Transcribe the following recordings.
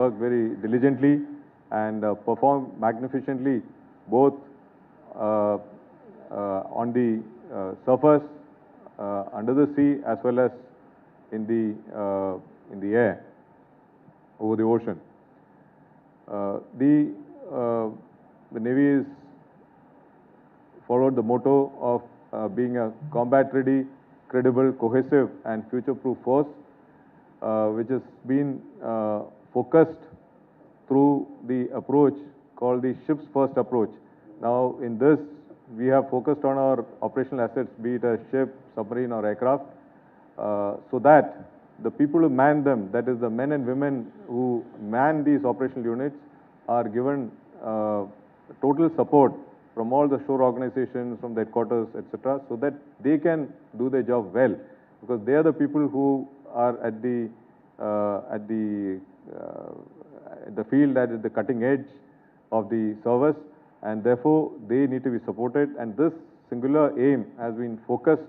work very diligently and perform magnificently both on the surface, under the sea, as well as in the air, over the ocean. The Navy is followed the motto of being a combat-ready, credible, cohesive, and future-proof force, which has been focused through the approach called the ships first approach. Now, in this, we have focused on our operational assets, be it a ship, submarine, or aircraft, so that the people who man them, that is the men and women who man these operational units, are given total support from all the shore organizations, from the headquarters, etc., so that they can do their job well, because they are the people who are at the field, at the cutting edge of the service, and therefore they need to be supported. And this singular aim has been focused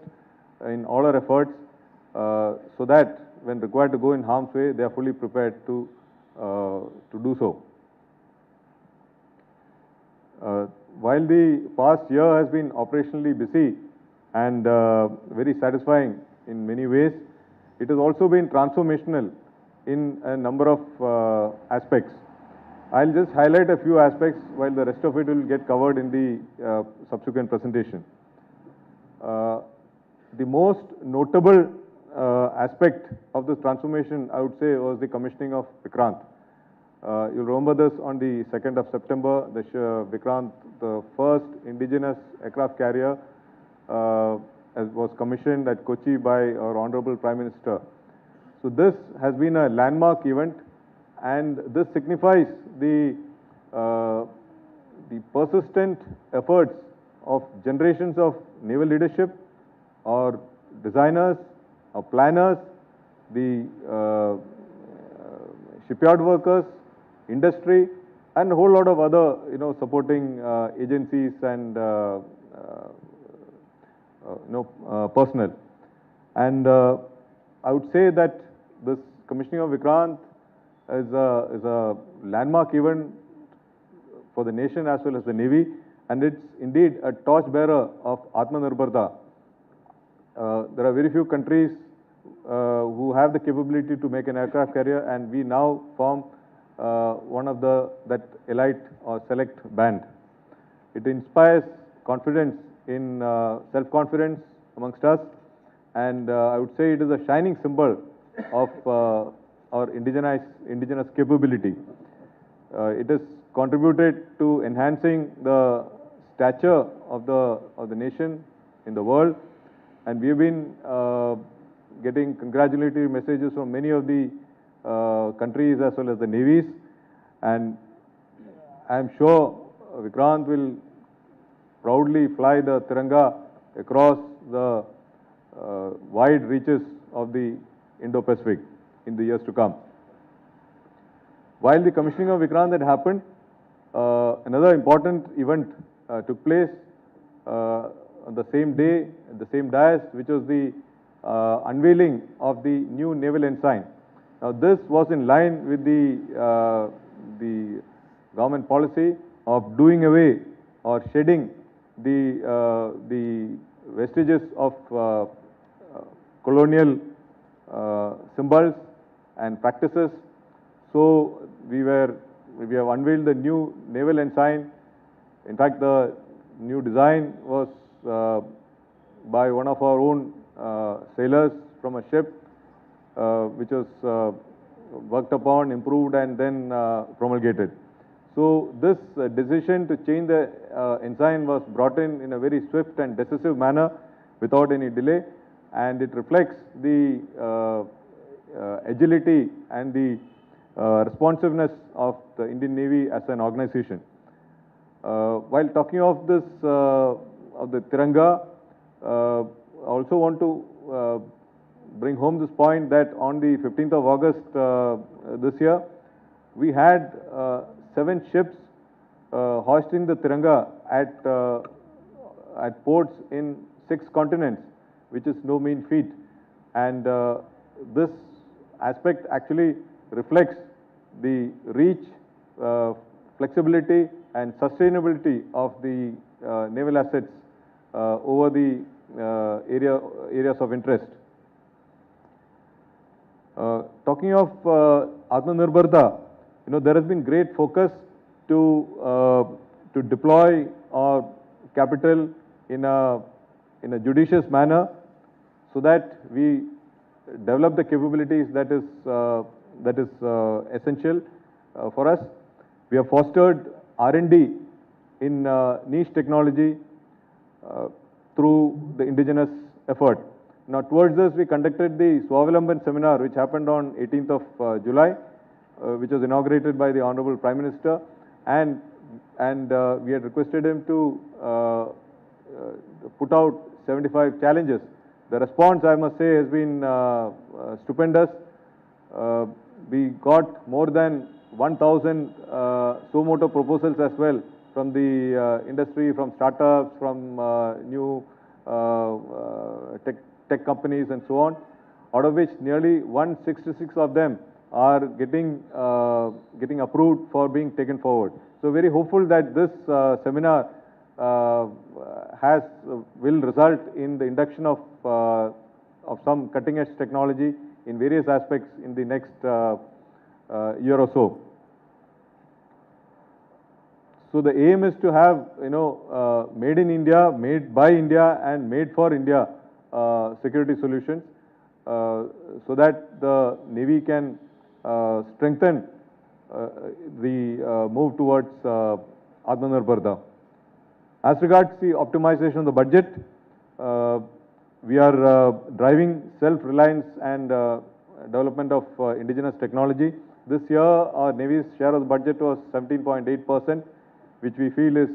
in all our efforts, so that when required to go in harm's way, they are fully prepared to do so. While the past year has been operationally busy and very satisfying in many ways, it has also been transformational in a number of aspects. I'll just highlight a few aspects while the rest of it will get covered in the subsequent presentation. The most notable aspect of this transformation, I would say, was the commissioning of Vikrant. You'll remember this on the 2nd of September, the Vikrant, the first indigenous aircraft carrier, was commissioned at Kochi by our Honorable Prime Minister. So this has been a landmark event, and this signifies the persistent efforts of generations of naval leadership, or designers, or planners, the shipyard workers, industry, and a whole lot of other, supporting agencies and personnel. And I would say that this commissioning of Vikrant is a landmark event for the nation as well as the Navy, and it's indeed a torchbearer of Atmanirbharta. There are very few countries who have the capability to make an aircraft carrier, and we now form one of that elite or select band. It inspires confidence in self-confidence amongst us, and I would say it is a shining symbol of our indigenous capability. It has contributed to enhancing the stature of the nation in the world, and we have been getting congratulatory messages from many of the countries as well as the navies, and I am sure Vikrant will proudly fly the Tiranga across the wide reaches of the Indo-Pacific in the years to come. While the commissioning of Vikrant had happened, another important event took place on the same day, at the same dais, which was the unveiling of the new naval ensign. Now, this was in line with the government policy of doing away or shedding the vestiges of colonial symbols and practices. So we have unveiled the new naval ensign. In fact, the new design was by one of our own sailors from a ship, which was worked upon, improved, and then promulgated. So this decision to change the ensign was brought in a very swift and decisive manner without any delay, and it reflects the agility and the responsiveness of the Indian Navy as an organization. While talking of this, of the Tiranga, I also want to bring home this point that on the 15th of August this year, we had 7 ships hoisting the Tiranga at ports in 6 continents, which is no mean feat. And this aspect actually reflects the reach, flexibility and sustainability of the naval assets over the areas of interest. Talking of Atmanirbharta, there has been great focus to deploy our capital in a judicious manner, so that we develop the capabilities that is essential for us. We have fostered R&D in niche technology through the indigenous effort. Now, towards this, we conducted the Swavilamban seminar, which happened on 18th of July, which was inaugurated by the Honorable Prime Minister, and we had requested him to put out 75 challenges. The response, I must say, has been stupendous. We got more than 1,000 suo motu proposals as well from the industry, from startups, from new tech companies and so on, out of which nearly 166 of them are getting approved for being taken forward. So very hopeful that this seminar will result in the induction of some cutting edge technology in various aspects in the next year or so. So the aim is to have made in India, made by India and made for India security solutions, so that the Navy can strengthen the move towards Atmanirbharta. As regards the optimization of the budget, we are driving self-reliance and development of indigenous technology. This year, our Navy's share of the budget was 17.8%, which we feel is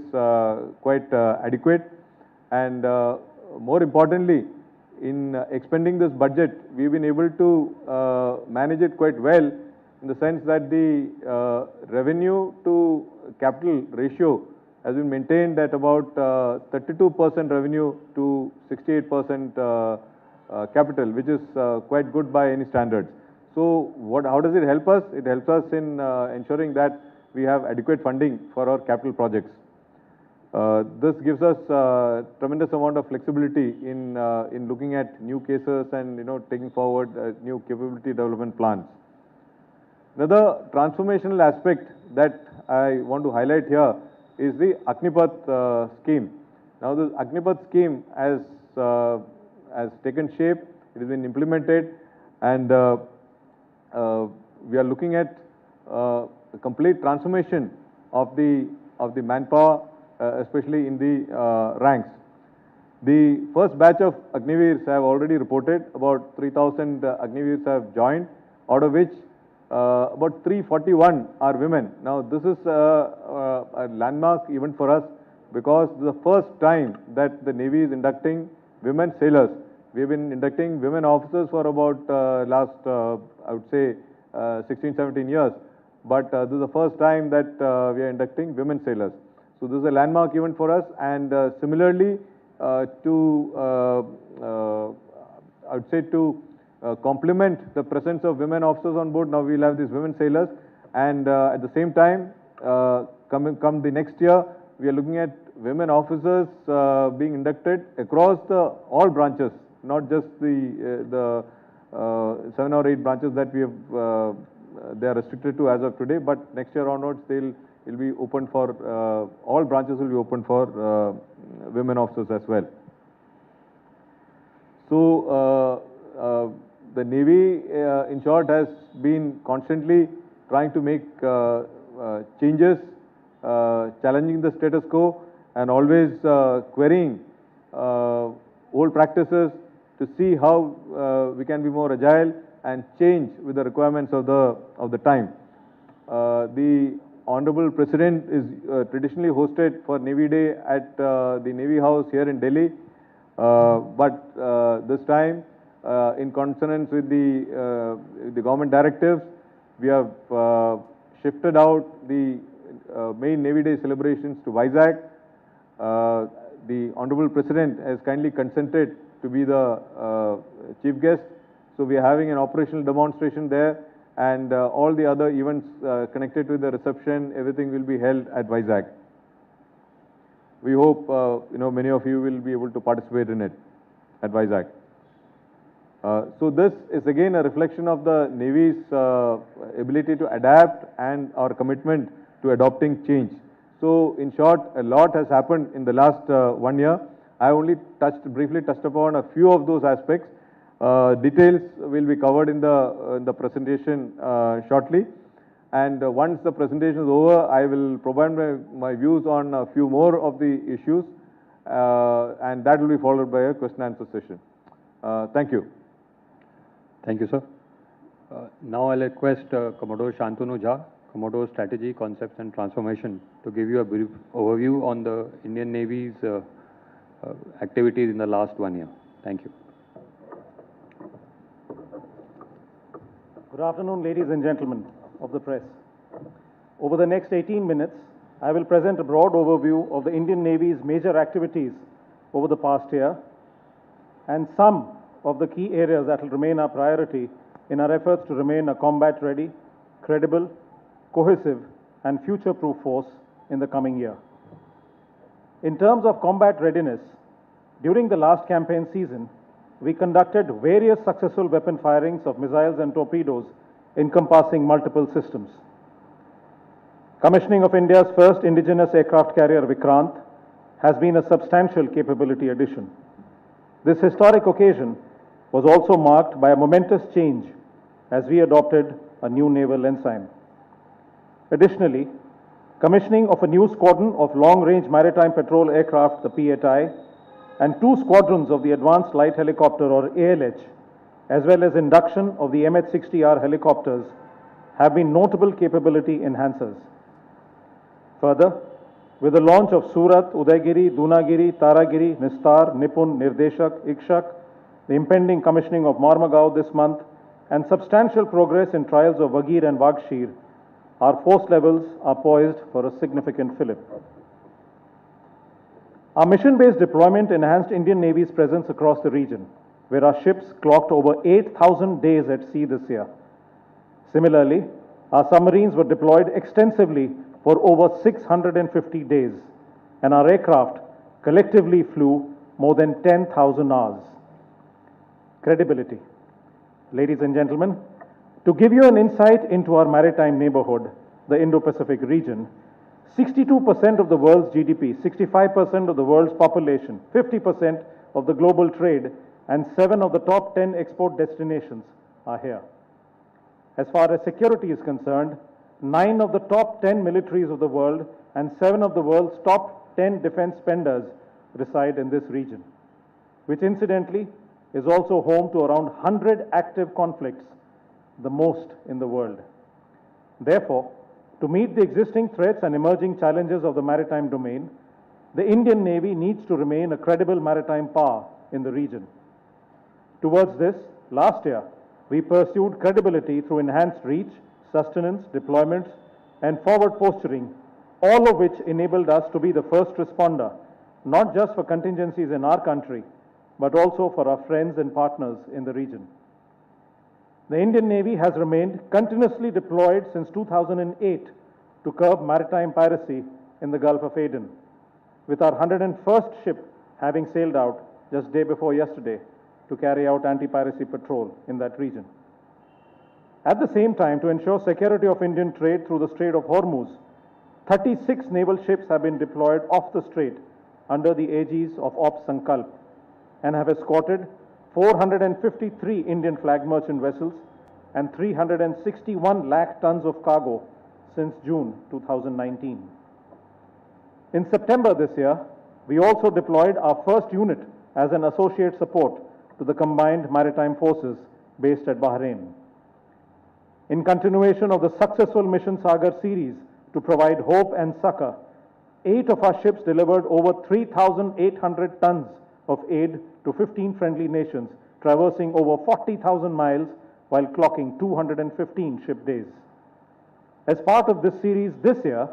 quite adequate. And more importantly, in expending this budget, we've been able to manage it quite well, in the sense that the revenue to capital ratio has been maintained at about 32% revenue to 68% capital, which is quite good by any standards. So how does it help us? It helps us in ensuring that we have adequate funding for our capital projects. This gives us tremendous amount of flexibility in looking at new cases and taking forward new capability development plans. Another transformational aspect that I want to highlight here is the Agnipath scheme. Now, this Agnipath scheme has taken shape. It has been implemented, and we are looking at the complete transformation of the manpower, especially in the ranks. The first batch of Agniveers have already reported. About 3,000 Agniveers have joined, out of which about 341 are women. Now, this is a landmark event for us, because this is the first time that the Navy is inducting women sailors. We have been inducting women officers for about last, I would say, 16, 17 years. But this is the first time that we are inducting women sailors. So this is a landmark event for us. And similarly, I would say to complement the presence of women officers on board, now we will have these women sailors. And at the same time, come the next year, we are looking at women officers being inducted across all branches, not just the 7 or 8 branches that we have. They are restricted to as of today, but next year onwards it will be open for all branches will be open for women officers as well. So the Navy, in short, has been constantly trying to make changes, challenging the status quo, and always querying old practices to see how we can be more agile and change with the requirements of the time. The Honorable President is traditionally hosted for Navy Day at the Navy House here in Delhi, but this time, in consonance with the government directives, we have shifted out the main Navy Day celebrations to Vizag. The Honorable President has kindly consented to be the chief guest. So we are having an operational demonstration there, and all the other events connected to the reception, everything will be held at Vizag. We hope many of you will be able to participate in it at Vizag. So this is again a reflection of the Navy's ability to adapt and our commitment to adopting change. So in short, a lot has happened in the last 1 year. I only briefly touched upon a few of those aspects. Details will be covered in the presentation shortly. And once the presentation is over, I will provide my views on a few more of the issues, and that will be followed by a question and answer session. Thank you. Thank you, sir. Now I'll request Commodore Shantanu Jha, Commodore Strategy, Concepts and Transformation, to give you a brief overview on the Indian Navy's activities in the last 1 year. Thank you. Good afternoon, ladies and gentlemen of the press. Over the next 18 minutes, I will present a broad overview of the Indian Navy's major activities over the past year and some of the key areas that will remain our priority in our efforts to remain a combat-ready, credible, cohesive, and future-proof force in the coming year. In terms of combat readiness, during the last campaign season, we conducted various successful weapon firings of missiles and torpedoes encompassing multiple systems. Commissioning of India's first indigenous aircraft carrier, Vikrant, has been a substantial capability addition. This historic occasion was also marked by a momentous change as we adopted a new naval ensign. Additionally, commissioning of a new squadron of long-range maritime patrol aircraft, the P-8I, and 2 squadrons of the Advanced Light Helicopter, or ALH, as well as induction of the MH-60R helicopters, have been notable capability enhancers. Further, with the launch of Surat, Udaygiri, Dunagiri, Taragiri, Nistar, Nipun, Nirdeshak, Ikshak, the impending commissioning of Mormugao this month, and substantial progress in trials of Wagir and Wagshir, our force levels are poised for a significant fillip. Our mission-based deployment enhanced Indian Navy's presence across the region, where our ships clocked over 8,000 days at sea this year. Similarly, our submarines were deployed extensively for over 650 days, and our aircraft collectively flew more than 10,000 hours. Credibility. Ladies and gentlemen, to give you an insight into our maritime neighborhood, the Indo-Pacific region, 62% of the world's GDP, 65% of the world's population, 50% of the global trade, and 7 of the top 10 export destinations are here. As far as security is concerned, 9 of the top 10 militaries of the world and 7 of the world's top 10 defense spenders reside in this region, which incidentally is also home to around 100 active conflicts, the most in the world. Therefore, to meet the existing threats and emerging challenges of the maritime domain, the Indian Navy needs to remain a credible maritime power in the region. Towards this, last year, we pursued credibility through enhanced reach, sustenance, deployments, and forward posturing, all of which enabled us to be the first responder, not just for contingencies in our country, but also for our friends and partners in the region. The Indian Navy has remained continuously deployed since 2008 to curb maritime piracy in the Gulf of Aden, with our 101st ship having sailed out just day before yesterday to carry out anti-piracy patrol in that region. At the same time, to ensure security of Indian trade through the Strait of Hormuz, 36 naval ships have been deployed off the strait under the aegis of Ops Sankalp and have escorted 453 Indian flag merchant vessels and 361 lakh tons of cargo since June 2019. In September this year, we also deployed our first unit as an associate support to the combined maritime forces based at Bahrain. In continuation of the successful Mission Sagar series to provide hope and succor, 8 of our ships delivered over 3,800 tons of aid to 15 friendly nations, traversing over 40,000 miles while clocking 215 ship days. As part of this series this year,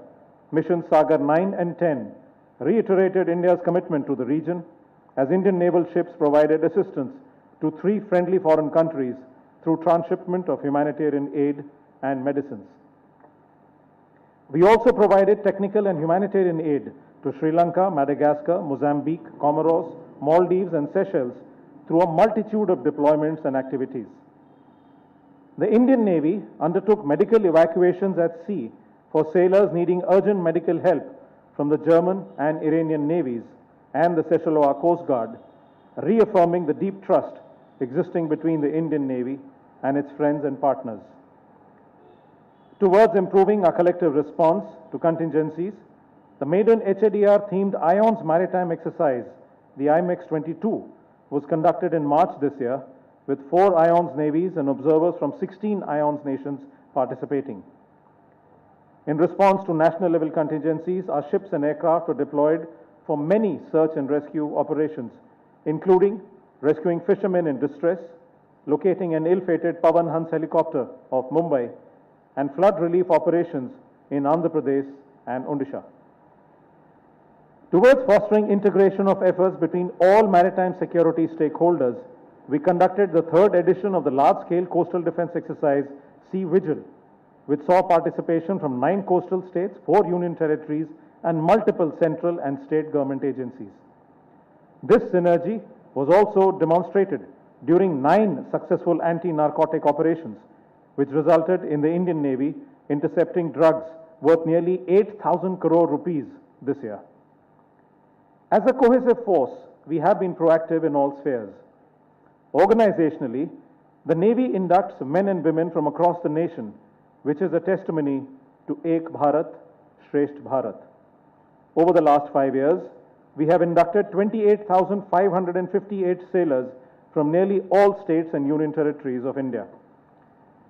Missions Sagar 9 and 10 reiterated India's commitment to the region as Indian naval ships provided assistance to 3 friendly foreign countries through transshipment of humanitarian aid and medicines. We also provided technical and humanitarian aid to Sri Lanka, Madagascar, Mozambique, Comoros, Maldives, and Seychelles through a multitude of deployments and activities. The Indian Navy undertook medical evacuations at sea for sailors needing urgent medical help from the German and Iranian navies and the Seychelles Coast Guard, reaffirming the deep trust existing between the Indian Navy and its friends and partners. Towards improving our collective response to contingencies, the maiden HADR-themed IONS maritime exercise, the IMEX 22, was conducted in March this year, with 4 IONS navies and observers from 16 IONS nations participating. In response to national level contingencies, our ships and aircraft were deployed for many search and rescue operations, including rescuing fishermen in distress, locating an ill-fated Pavan Hans helicopter off Mumbai, and flood relief operations in Andhra Pradesh and Odisha. Towards fostering integration of efforts between all maritime security stakeholders, we conducted the 3rd edition of the large-scale coastal defense exercise, Sea Vigil, which saw participation from 9 coastal states, 4 union territories, and multiple central and state government agencies. This synergy was also demonstrated during 9 successful anti-narcotic operations, which resulted in the Indian Navy intercepting drugs worth nearly 8,000 crore rupees this year. As a cohesive force, we have been proactive in all spheres. Organizationally, the Navy inducts men and women from across the nation, which is a testimony to Ek Bharat, Shresth Bharat. Over the last 5 years, we have inducted 28,558 sailors from nearly all states and union territories of India.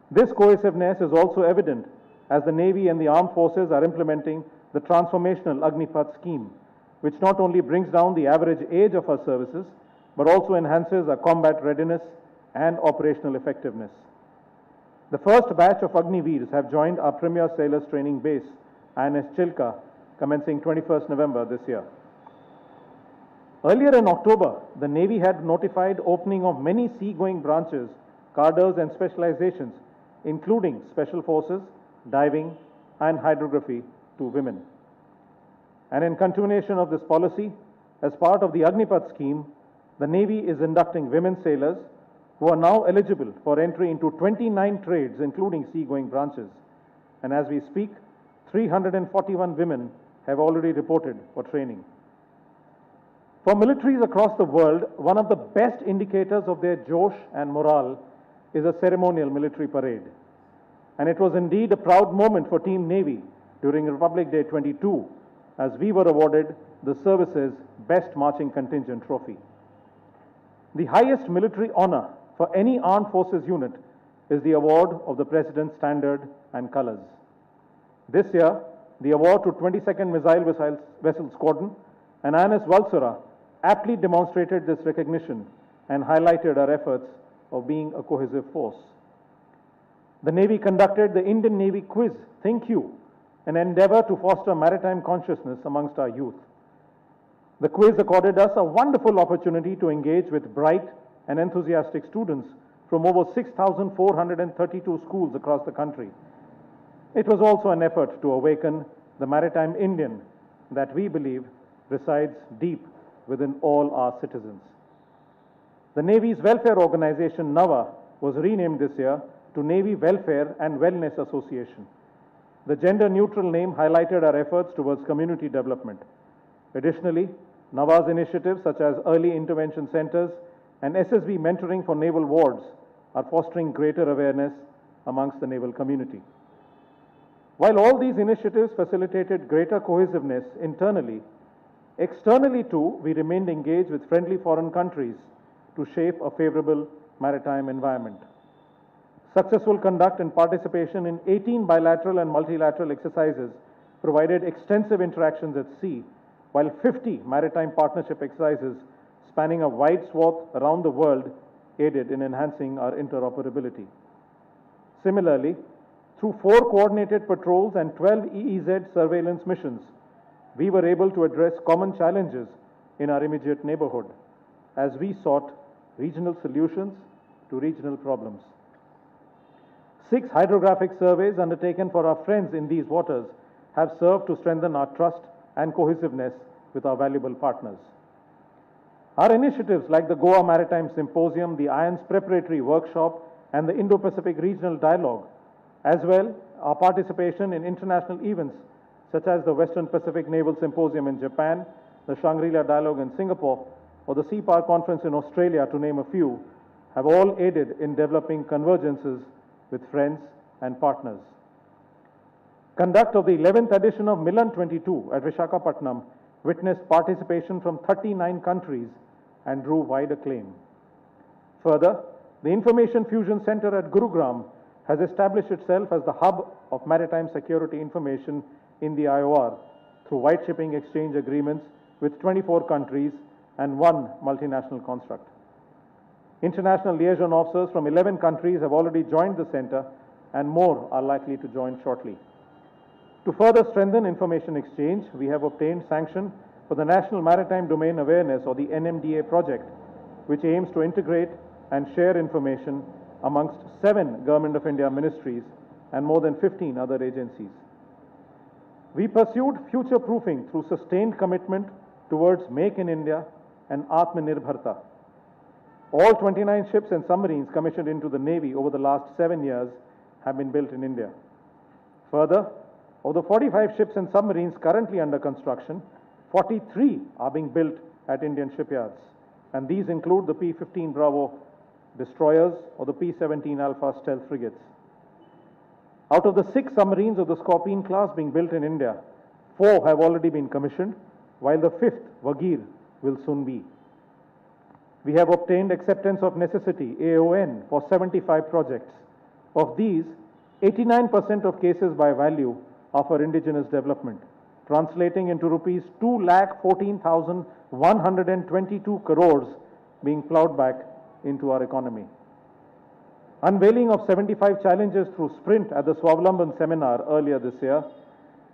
This cohesiveness is also evident as the Navy and the armed forces are implementing the transformational Agnipath scheme, which not only brings down the average age of our services, but also enhances our combat readiness and operational effectiveness. The first batch of Agniveers have joined our premier sailors training base, INS Chilka, commencing 21st November this year. Earlier in October, the Navy had notified opening of many sea-going branches, cadres and specializations, including special forces, diving and hydrography to women. And in continuation of this policy, as part of the Agnipath scheme, the Navy is inducting women sailors who are now eligible for entry into 29 trades, including sea-going branches. And as we speak, 341 women have already reported for training. For militaries across the world, one of the best indicators of their josh and morale is a ceremonial military parade. And it was indeed a proud moment for Team Navy during Republic Day 22, as we were awarded the service's Best Marching Contingent trophy. The highest military honor for any armed forces unit is the award of the President's Standard and Colors. This year, the award to 22nd Missile Vessel Squadron and INS Valsura aptly demonstrated this recognition and highlighted our efforts of being a cohesive force. The Navy conducted the Indian Navy quiz, Think You, an endeavor to foster maritime consciousness amongst our youth. The quiz accorded us a wonderful opportunity to engage with bright and enthusiastic students from over 6,432 schools across the country. It was also an effort to awaken the maritime Indian that we believe resides deep within all our citizens. The Navy's welfare organization, NAVA, was renamed this year to Navy Welfare and Wellness Association. The gender-neutral name highlighted our efforts towards community development. Additionally, NAVA's initiatives such as early intervention centers and SSB mentoring for naval wards are fostering greater awareness amongst the naval community. While all these initiatives facilitated greater cohesiveness internally, externally too, we remained engaged with friendly foreign countries to shape a favorable maritime environment. Successful conduct and participation in 18 bilateral and multilateral exercises provided extensive interactions at sea, while 50 maritime partnership exercises spanning a wide swath around the world aided in enhancing our interoperability. Similarly, through 4 coordinated patrols and 12 EEZ surveillance missions, we were able to address common challenges in our immediate neighborhood as we sought regional solutions to regional problems. 6 hydrographic surveys undertaken for our friends in these waters have served to strengthen our trust and cohesiveness with our valuable partners. Our initiatives like the Goa Maritime Symposium, the IONS Preparatory Workshop, and the Indo-Pacific Regional Dialogue, as well our participation in international events such as the Western Pacific Naval Symposium in Japan, the Shangri-La Dialogue in Singapore, or the CPAR Conference in Australia, to name a few, have all aided in developing convergences with friends and partners. Conduct of the 11th edition of Milan 22 at Visakhapatnam witnessed participation from 39 countries and drew wide acclaim. Further, the Information Fusion Center at Gurugram has established itself as the hub of maritime security information in the IOR through white shipping exchange agreements with 24 countries and 1 multinational construct. International liaison officers from 11 countries have already joined the center, and more are likely to join shortly. To further strengthen information exchange, we have obtained sanction for the National Maritime Domain Awareness, or the NMDA project, which aims to integrate and share information amongst 7 Government of India ministries and more than 15 other agencies. We pursued future-proofing through sustained commitment towards Make in India and Atmanirbharta. All 29 ships and submarines commissioned into the Navy over the last 7 years have been built in India. Further, of the 45 ships and submarines currently under construction, 43 are being built at Indian shipyards, and these include the P-15 Bravo destroyers or the P-17 Alpha stealth frigates. Out of the 6 submarines of the Scorpene class being built in India, 4 have already been commissioned, while the 5th, Vagir, will soon be. We have obtained acceptance of necessity, AON, for 75 projects. Of these, 89% of cases by value are for indigenous development, translating into rupees 2,14,122 crores being plowed back into our economy. Unveiling of 75 challenges through Sprint at the Swavlamban seminar earlier this year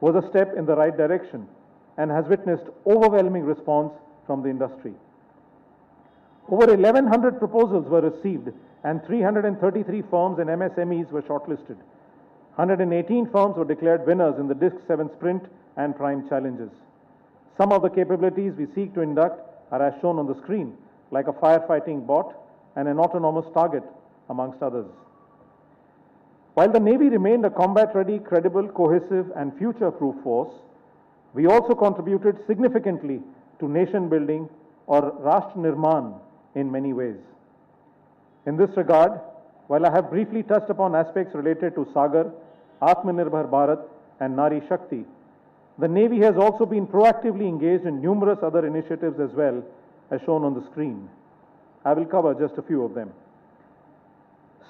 was a step in the right direction and has witnessed overwhelming response from the industry. Over 1,100 proposals were received and 333 firms and MSMEs were shortlisted. 118 firms were declared winners in the DISC-7 Sprint and Prime challenges. Some of the capabilities we seek to induct are as shown on the screen, like a firefighting bot and an autonomous target, amongst others. While the Navy remained a combat-ready, credible, cohesive, and future-proof force, we also contributed significantly to nation-building, or Rashtra Nirman, in many ways. In this regard, while I have briefly touched upon aspects related to Sagar, Atmanirbhar Bharat, and Nari Shakti, the Navy has also been proactively engaged in numerous other initiatives as well, as shown on the screen. I will cover just a few of them.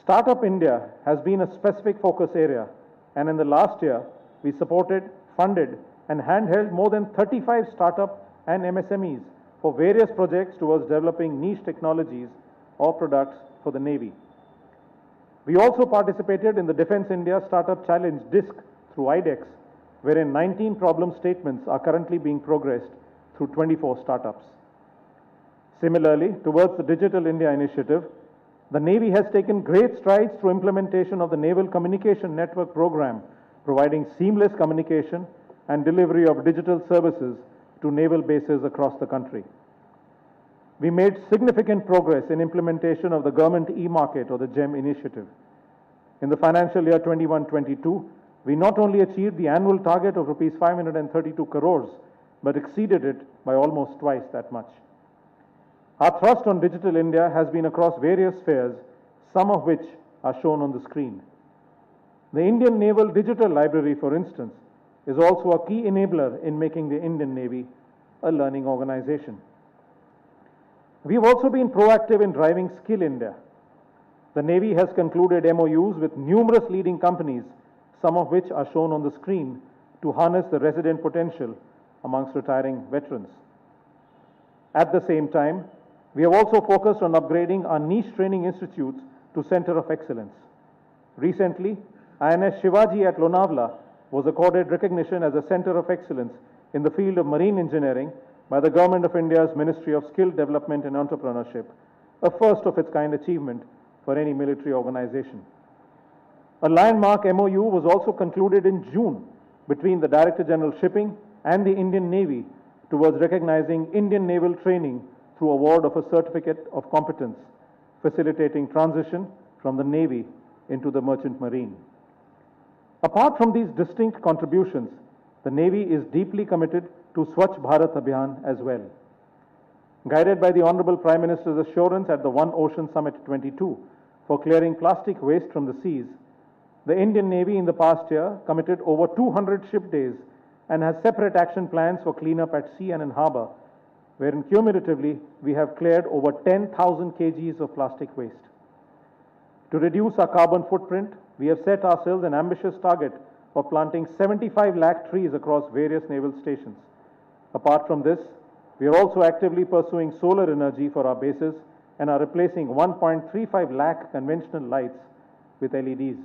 Startup India has been a specific focus area, and in the last year, we supported, funded, and handheld more than 35 startup and MSMEs for various projects towards developing niche technologies or products for the Navy. We also participated in the Defence India Startup Challenge DISC through IDEX, wherein 19 problem statements are currently being progressed through 24 startups. Similarly, towards the Digital India initiative, the Navy has taken great strides through implementation of the Naval Communication Network program, providing seamless communication and delivery of digital services to naval bases across the country. We made significant progress in implementation of the Government e-Market, or the GEM initiative. In the financial year 21-22, we not only achieved the annual target of rupees 532 crores, but exceeded it by almost twice that much. Our thrust on Digital India has been across various spheres, some of which are shown on the screen. The Indian Naval Digital Library, for instance, is also a key enabler in making the Indian Navy a learning organization. We have also been proactive in driving Skill India. The Navy has concluded MOUs with numerous leading companies, some of which are shown on the screen, to harness the resident potential amongst retiring veterans. At the same time, we have also focused on upgrading our niche training institutes to Center of Excellence. Recently, INS Shivaji at Lonavala was accorded recognition as a Center of Excellence in the field of marine engineering by the Government of India's Ministry of Skill Development and Entrepreneurship, a first of its kind achievement for any military organization. A landmark MOU was also concluded in June between the Director General Shipping and the Indian Navy towards recognizing Indian naval training through award of a certificate of competence, facilitating transition from the Navy into the Merchant Marine. Apart from these distinct contributions, the Navy is deeply committed to Swachh Bharat Abhiyan as well. Guided by the Honorable Prime Minister's assurance at the One Ocean Summit 22 for clearing plastic waste from the seas, the Indian Navy in the past year committed over 200 ship days and has separate action plans for cleanup at sea and in harbour, wherein cumulatively we have cleared over 10,000 kgs of plastic waste. To reduce our carbon footprint, we have set ourselves an ambitious target of planting 75 lakh trees across various naval stations. Apart from this, we are also actively pursuing solar energy for our bases and are replacing 1.35 lakh conventional lights with LEDs.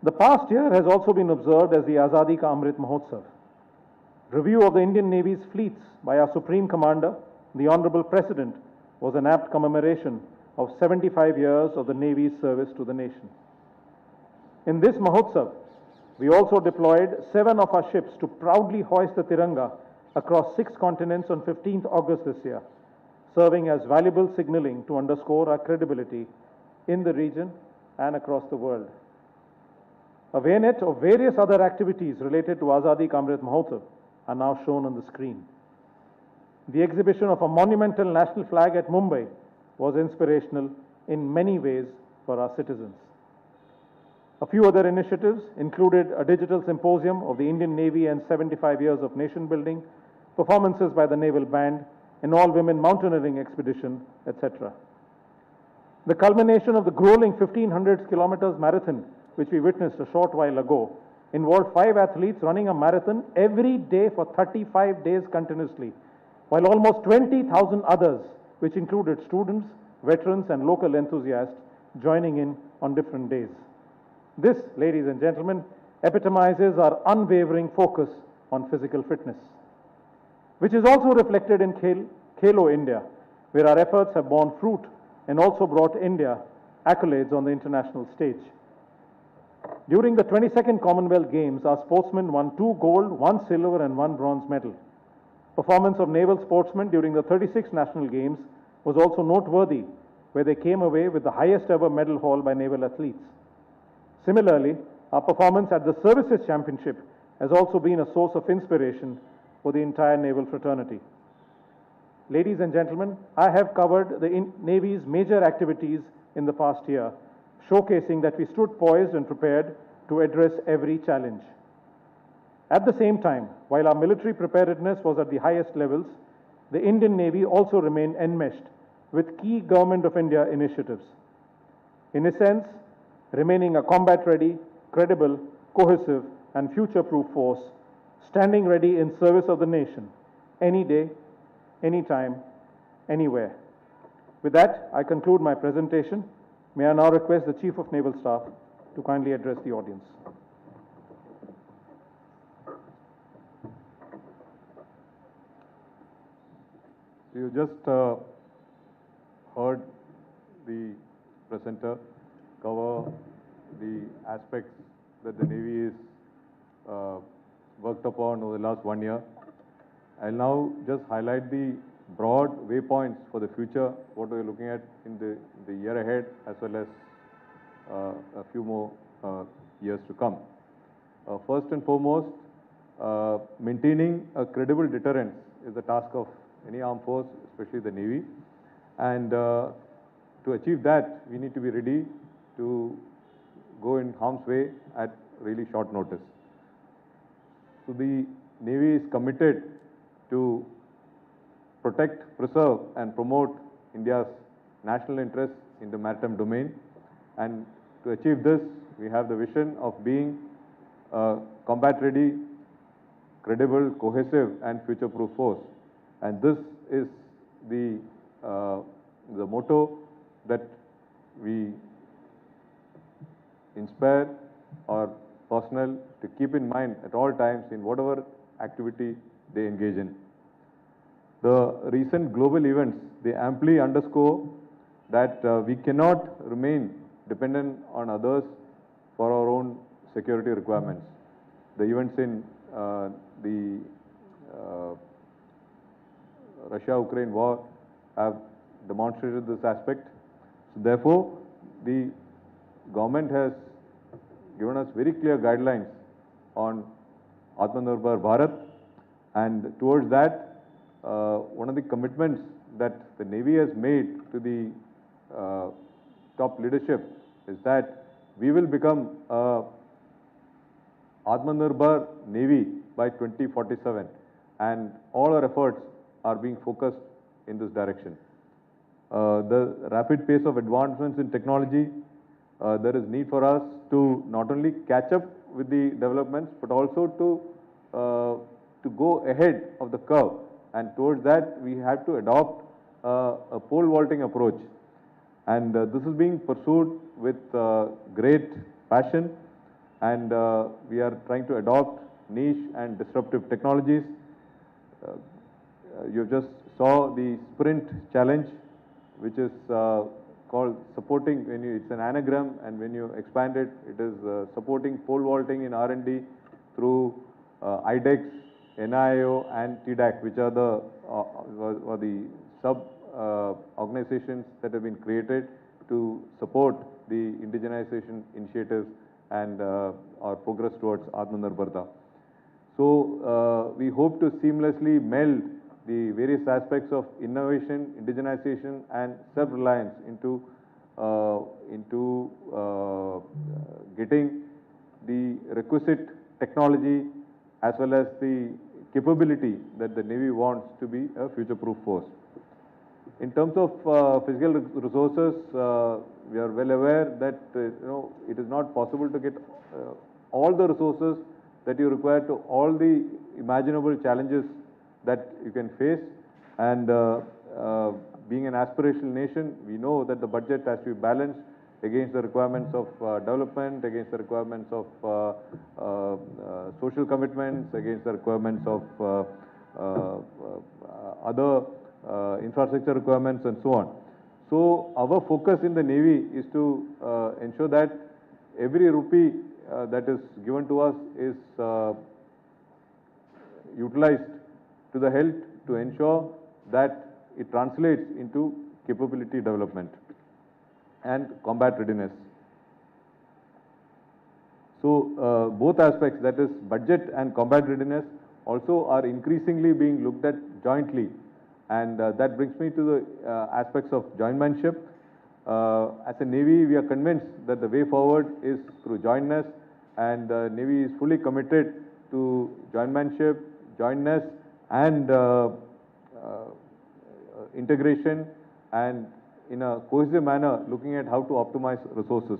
The past year has also been observed as the Azadi Ka Amrit Mahotsav. Review of the Indian Navy's fleets by our Supreme Commander, the Honorable President, was an apt commemoration of 75 years of the Navy's service to the nation. In this Mahotsav, we also deployed 7 of our ships to proudly hoist the Tiranga across 6 continents on 15th August this year, serving as valuable signaling to underscore our credibility in the region and across the world. A vignette of various other activities related to Azadi Ka Amrit Mahotsav are now shown on the screen. The exhibition of a monumental national flag at Mumbai was inspirational in many ways for our citizens. A few other initiatives included a digital symposium of the Indian Navy and 75 years of nation building, performances by the Naval Band, an all-women mountaineering expedition, etc. The culmination of the grueling 1500 kilometers marathon, which we witnessed a short while ago, involved 5 athletes running a marathon every day for 35 days continuously, while almost 20,000 others, which included students, veterans, and local enthusiasts, joining in on different days. This, ladies and gentlemen, epitomizes our unwavering focus on physical fitness, which is also reflected in Khelo India, where our efforts have borne fruit and also brought India accolades on the international stage. During the 22nd Commonwealth Games, our sportsmen won 2 gold, 1 silver, and 1 bronze medal. Performance of naval sportsmen during the 36th National Games was also noteworthy, where they came away with the highest ever medal haul by naval athletes. Similarly, our performance at the Services Championship has also been a source of inspiration for the entire naval fraternity. Ladies and gentlemen, I have covered the Navy's major activities in the past year, showcasing that we stood poised and prepared to address every challenge. At the same time, while our military preparedness was at the highest levels, the Indian Navy also remained enmeshed with key Government of India initiatives. In a sense, remaining a combat-ready, credible, cohesive, and future-proof force, standing ready in service of the nation, any day, anytime, anywhere. With that, I conclude my presentation. May I now request the Chief of Naval Staff to kindly address the audience. You just heard the presenter cover the aspects that the Navy is worked upon over the last 1 year. I'll now just highlight the broad waypoints for the future, what we're looking at in the year ahead, as well as a few more years to come. First and foremost, maintaining a credible deterrence is the task of any armed force, especially the Navy. And to achieve that, we need to be ready to go in harm's way at really short notice. So the Navy is committed to protect, preserve, and promote India's national interests in the maritime domain. And to achieve this, we have the vision of being a combat-ready, credible, cohesive, and future-proof force. And this is the motto that we inspire our personnel to keep in mind at all times in whatever activity they engage in. The recent global events, they amply underscore that we cannot remain dependent on others for our own security requirements. The events in the Russia-Ukraine war have demonstrated this aspect. So therefore, the government has given us very clear guidelines on Atmanirbhar Bharat, and towards that, one of the commitments that the Navy has made to the top leadership is that we will become a Atmanirbhar Navy by 2047, and all our efforts are being focused in this direction. The rapid pace of advancements in technology, there is need for us to not only catch up with the developments, but also to go ahead of the curve, and towards that we have to adopt a pole vaulting approach, and this is being pursued with great passion, and we are trying to adopt niche and disruptive technologies. You just saw the sprint challenge, which is called supporting, it's an anagram, and when you expand it, it is supporting pole vaulting in R&D through IDEX, NIO and TDAC, which are the sub organizations that have been created to support the indigenization initiatives and our progress towards Atmanirbharta. So we hope to seamlessly meld the various aspects of innovation, indigenization and self-reliance into getting the requisite technology as well as the capability that the Navy wants to be a future-proof force. In terms of physical resources, we are well aware that it is not possible to get all the resources that you require to all the imaginable challenges that you can face, and being an aspirational nation, we know that the budget has to be balanced against the requirements of development, against the requirements of social commitments, against the requirements of other infrastructure requirements and so on. So our focus in the Navy is to ensure that every rupee that is given to us is utilized to the health to ensure that it translates into capability development and combat readiness. So both aspects, that is budget and combat readiness, also are increasingly being looked at jointly, and that brings me to the aspects of jointmanship. As a Navy, we are convinced that the way forward is through jointness, and the Navy is fully committed to jointmanship, jointness and integration, and in a cohesive manner looking at how to optimize resources.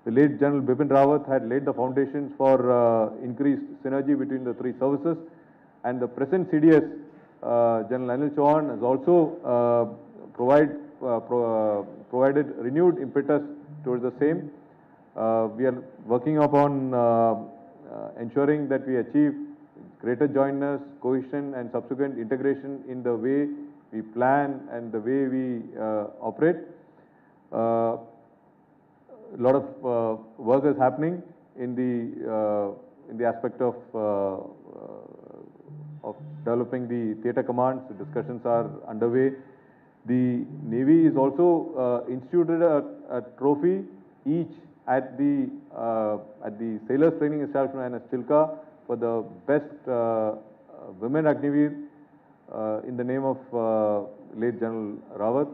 The late General Bipin Rawat had laid the foundations for increased synergy between the three services, and the present CDS, General Anil Chauhan, has also provided renewed impetus towards the same. We are working upon ensuring that we achieve greater jointness, cohesion and subsequent integration in the way we plan and the way we operate. A lot of work is happening in the aspect of developing the theatre commands. The discussions are underway. The Navy is also instituted a trophy each at the Sailors Training Establishment and Chilka for the best women Agniveer in the name of late General Rawat,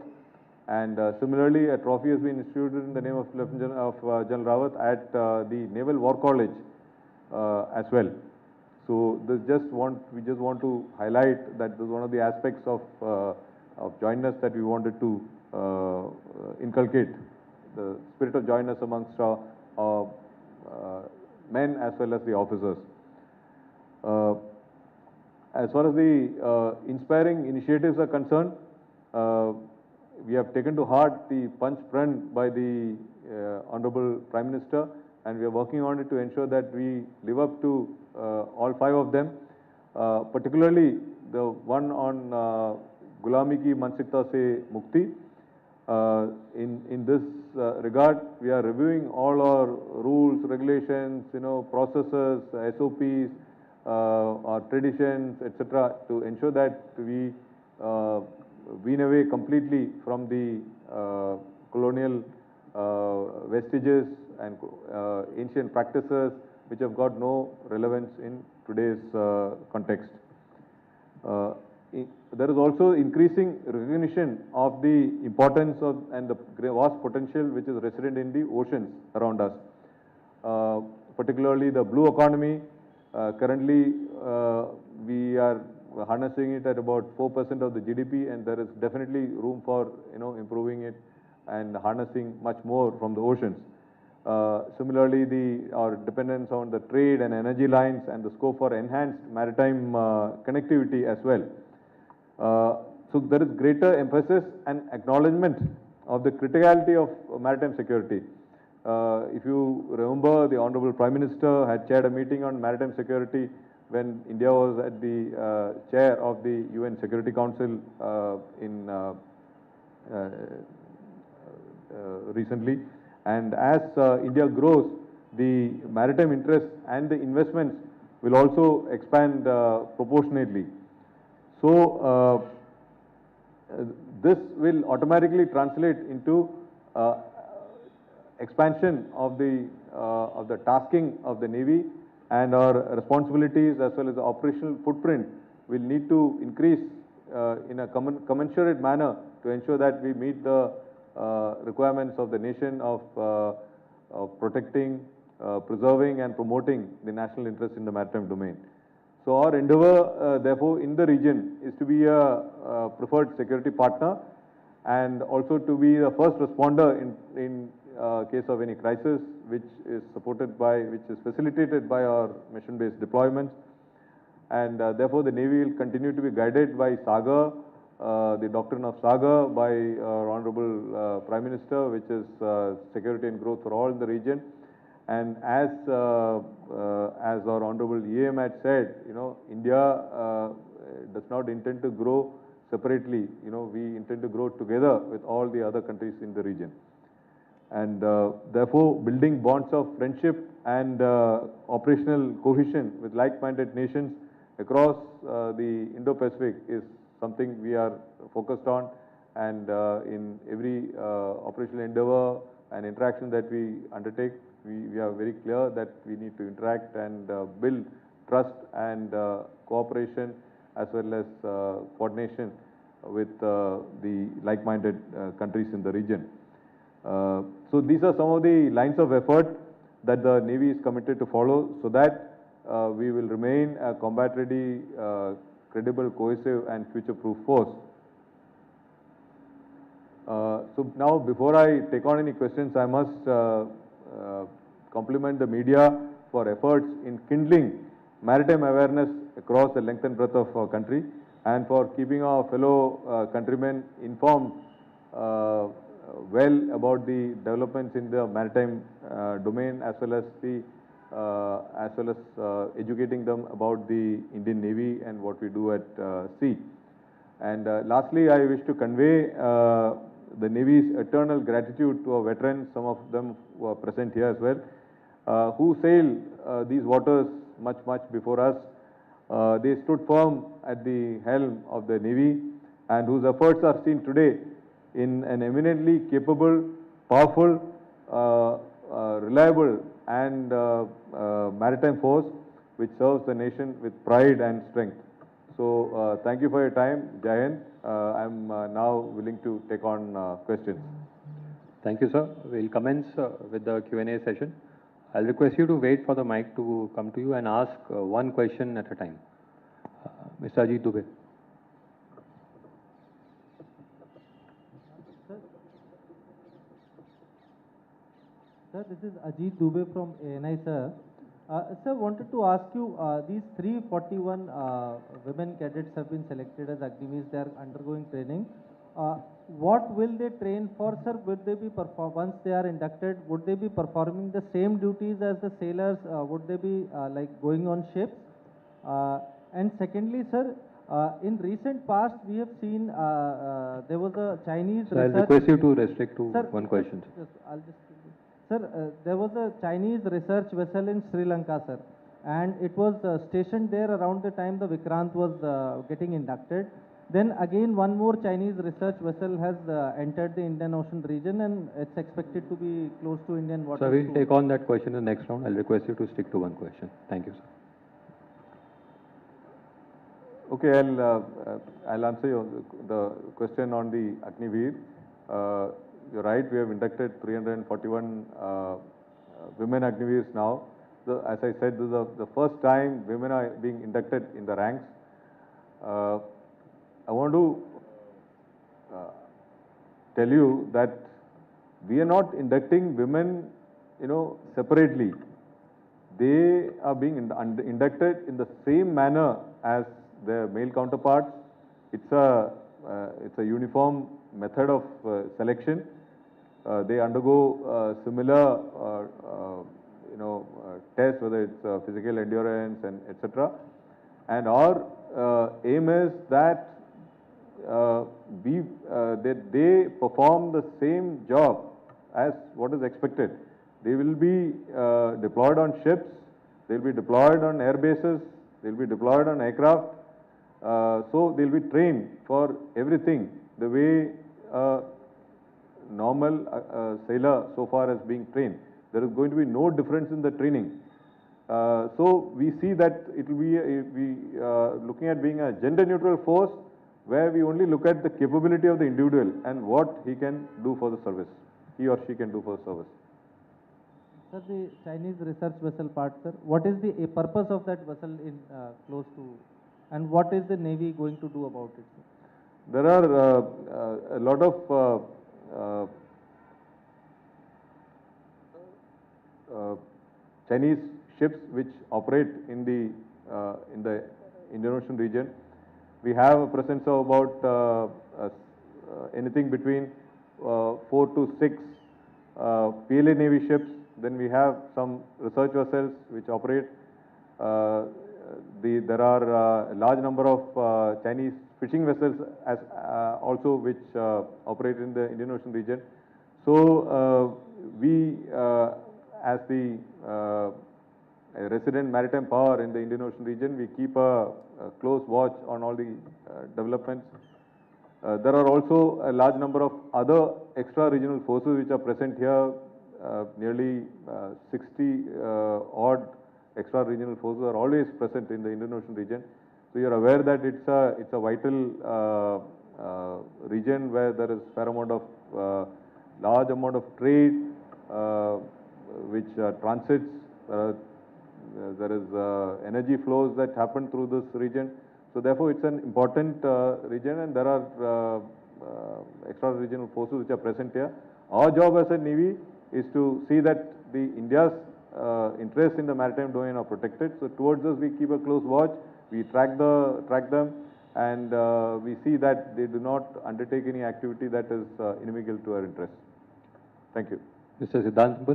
and similarly a trophy has been instituted in the name of General Rawat at the Naval War College as well. So we just want to highlight that this is one of the aspects of jointness that we wanted to inculcate, the spirit of jointness amongst our men as well as the officers. As far as the inspiring initiatives are concerned, we have taken to heart the punch print by the Honorable Prime Minister, and we are working on it to ensure that we live up to all five of them, particularly the one on Gulami ki Mansikta se Mukti. In this regard, we are reviewing all our rules, regulations, processes, SOPs, our traditions, etc., to ensure that we wean away completely from the colonial vestiges and ancient practices which have got no relevance in today's context. There is also increasing recognition of the importance of and the vast potential which is resident in the oceans around us, particularly the blue economy. Currently, we are harnessing it at about 4% of the GDP, and there is definitely room for improving it and harnessing much more from the oceans. Similarly, our dependence on the trade and energy lines and the scope for enhanced maritime connectivity as well. So there is greater emphasis and acknowledgement of the criticality of maritime security. If you remember, the Honorable Prime Minister had chaired a meeting on maritime security when India was at the chair of the UN Security Council recently. And as India grows, the maritime interests and the investments will also expand proportionately. So this will automatically translate into expansion of the tasking of the Navy, and our responsibilities as well as the operational footprint will need to increase in a commensurate manner to ensure that we meet the requirements of the nation of protecting, preserving and promoting the national interest in the maritime domain. So our endeavor, therefore, in the region is to be a preferred security partner and also to be the first responder in case of any crisis, which is facilitated by our mission-based deployments. And therefore, the Navy will continue to be guided by Saga, the doctrine of Saga by our Honorable Prime Minister, which is security and growth for all in the region. And as our Honorable EM had said, India does not intend to grow separately. We intend to grow together with all the other countries in the region. And therefore, building bonds of friendship and operational cohesion with like-minded nations across the Indo-Pacific is something we are focused on, and in every operational endeavor and interaction that we undertake, we are very clear that we need to interact and build trust and cooperation as well as coordination with the like-minded countries in the region. So these are some of the lines of effort that the Navy is committed to follow so that we will remain a combat-ready, credible, cohesive and future-proof force. So now, before I take on any questions, I must compliment the media for efforts in kindling maritime awareness across the length and breadth of our country, and for keeping our fellow countrymen informed well about the developments in the maritime domain, as well as educating them about the Indian Navy and what we do at sea. And lastly, I wish to convey the Navy's eternal gratitude to our veterans, some of them who are present here as well, who sailed these waters much before us. They stood firm at the helm of the Navy, and whose efforts are seen today in an eminently capable, powerful, reliable and maritime force which serves the nation with pride and strength. So thank you for your time. Jai Hind. I'm now willing to take on questions. Thank you, sir. We'll commence with the Q&A session. I'll request you to wait for the mic to come to you and ask one question at a time. Mr. Ajit Dubey. Sir, this is Ajit Dubey from ANI, sir. Sir, wanted to ask you, these 341 women cadets have been selected as Agniveers. They are undergoing training. What will they train for, sir? Would they be once they are inducted, would they be performing the same duties as the sailors? Would they be like going on ships? And secondly, sir, In recent past, we have seen there was a Chinese So I'll research. request you to restrict to Sir, one question. Yes, I'll just. Sir, there was a Chinese research vessel in Sri Lanka, sir, and it was stationed there around the time the Vikrant was getting inducted. Then again, one more Chinese research vessel has entered the Indian Ocean region, and it's expected to be close to Indian waters. So we'll soon. take on that question in the next round. I'll request you to stick to one question. Thank you, sir. Okay, I'll answer the question on the Agniveer. You're right, we have inducted 341 women Agniveers now. As I said, this is the first time women are being inducted in the ranks. I want to tell you that we are not inducting women, separately. They are being inducted in the same manner as their male counterparts. It's a uniform method of selection. They undergo similar, tests, whether it's physical endurance and etc. And our aim is that they perform the same job as what is expected. They will be deployed on ships, they will be deployed on air bases, they will be deployed on aircraft. So they will be trained for everything the way a normal sailor so far has been trained. There is going to be no difference in the training. So we see that it will be looking at being a gender neutral force where we only look at the capability of the individual and what he can do for the service, he or she can do for the service. Sir, the Chinese research vessel part, sir, what is the purpose of that vessel in close to, and what is the Navy going to do about it, sir? There are a lot of Chinese ships which operate in the Indian Ocean region. We have a presence of about anything between 4 to 6 PLA Navy ships. Then we have some research vessels which operate. There are a large number of Chinese fishing vessels as also which operate in the Indian Ocean region. So we, as the resident maritime power in the Indian Ocean region, we keep a close watch on all the developments. There are also a large number of other extra-regional forces which are present here. Nearly 60 odd extra-regional forces are always present in the Indian Ocean region. So you are aware that it's a vital region where there is fair amount of large amount of trade which transits. There is energy flows that happen through this region. So therefore, it's an important region, and there are extra-regional forces which are present here. Our job as a Navy is to see that India's interests in the maritime domain are protected. So towards this, we keep a close watch. We track them, and we see that they do not undertake any activity that is inimical to our interests. Thank you. Mr. Siddhant.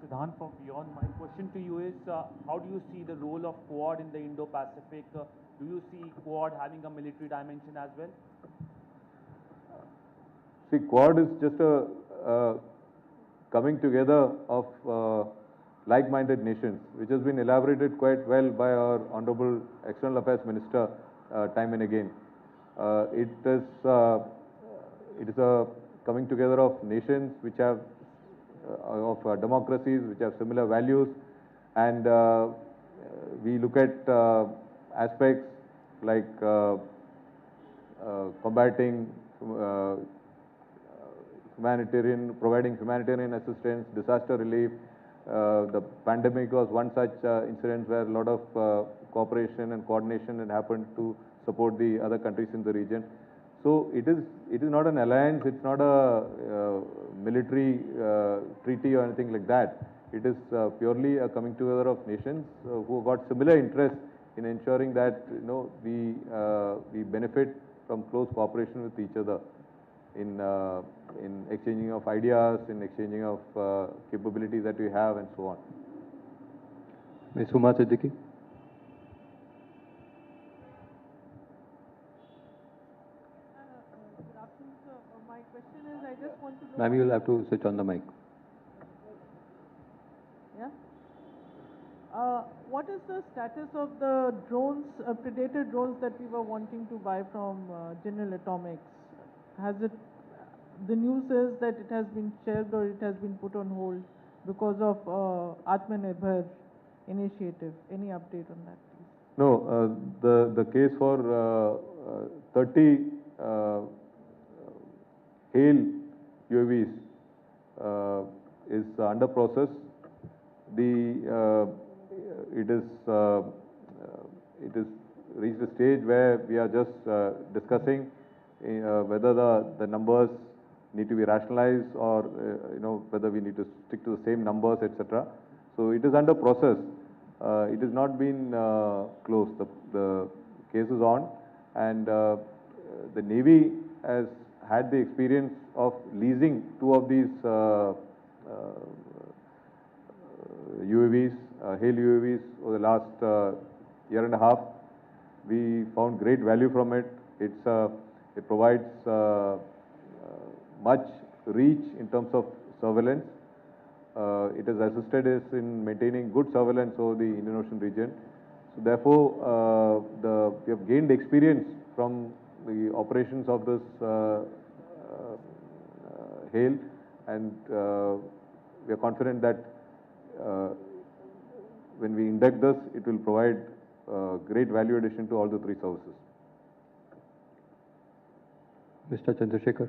Siddhant from Beyond. My question to you is, how do you see the role of Quad in the Indo-Pacific? Do you see Quad having a military dimension as well? See, Quad is just a coming together of like-minded nations, which has been elaborated quite well by our Honorable External Affairs Minister time and again. It is a coming together of nations which have of democracies which have similar values, and we look at aspects like combating providing humanitarian assistance, disaster relief. The pandemic was one such incident where a lot of cooperation and coordination had happened to support the other countries in the region. So it is not an alliance, it's not a military treaty or anything like that. It is purely a coming together of nations who got similar interests in ensuring that we benefit from close cooperation with each other in exchanging of ideas, in exchanging of capabilities that we have, and so on. Ms. Uma Siddiqui. Good afternoon, sir. My question is, I just want to know. Ma'am, you'll have to switch on the mic. Yeah. What is the status of the drones, Predator drones that we were wanting to buy from General Atomics? Has it? The news says that it has been shelved or it has been put on hold because of Atmanirbhar initiative. Any update on that, please? No, the case for 30 hail UAVs is under process. It is reached a stage where we are just discussing whether the numbers need to be rationalized or whether we need to stick to the same numbers, etc. So it is under process. It has not been closed. The case is on, and the Navy has had the experience of leasing 2 of these UAVs, hail UAVs, over the last year and a half. We found great value from it. It provides much reach in terms of surveillance. It has assisted us in maintaining good surveillance over the Indian Ocean region. So therefore, we have gained experience from the operations of this hail, and we are confident that when we induct this, it will provide great value addition to all the 3 services. Mr. Chandrasekhar.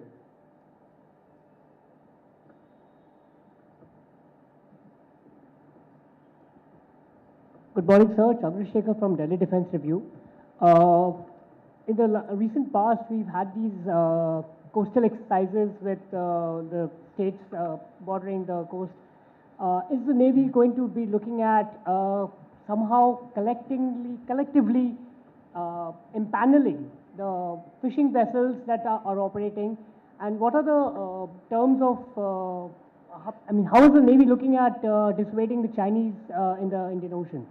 Good morning, sir. Chandrasekhar from Delhi Defense Review. In the recent past, we've had these coastal exercises with the states bordering the coast. Is the Navy going to be looking at somehow collectively impaneling the fishing vessels that are operating? And what are the terms of, how is the Navy looking at dissuading the Chinese in the Indian Ocean?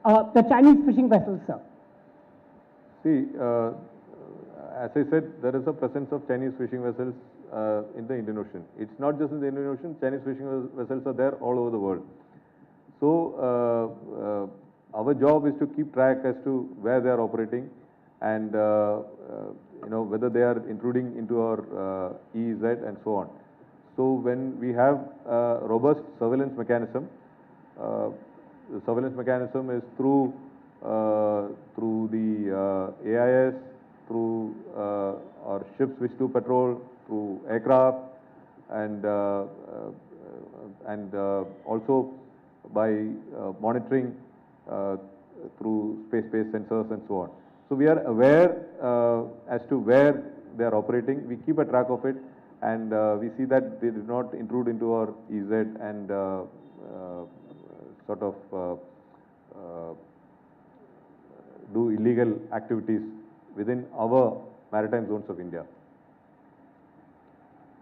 The Chinese fishing vessels, sir. See, as I said, there is a presence of Chinese fishing vessels in the Indian Ocean. It's not just in the Indian Ocean. Chinese fishing vessels are there all over the world. So our job is to keep track as to where they are operating, and whether they are intruding into our EEZ and so on. So when we have a robust surveillance mechanism, the surveillance mechanism is through the AIS, through our ships which do patrol, through aircraft, and also by monitoring through space-based sensors and so on. So we are aware as to where they are operating. We keep a track of it, and we see that they do not intrude into our EZ and sort of do illegal activities within our maritime zones of India.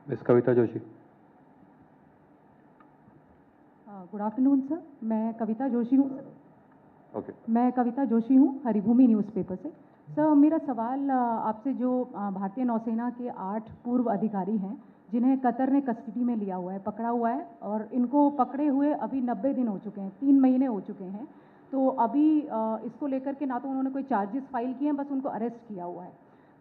Ms. Kavita Joshi. Good afternoon sir, मैं कविता जोशी हूँ। Okay. मैं कविता जोशी हूँ, Haribhoomi newspaper से। Sir, मेरा सवाल आपसे, जो भारतीय नौसेना के 8 पूर्व अधिकारी हैं जिन्हें कतर ने कस्टडी में लिया हुआ है, पकड़ा हुआ है, और इनको पकड़े हुए अभी 90 दिन हो चुके हैं, 3 महीने हो चुके हैं। तो अभी इसको लेकर के ना तो उन्होंने कोई चार्जेस फाइल किए हैं, बस उनको अरेस्ट किया हुआ है।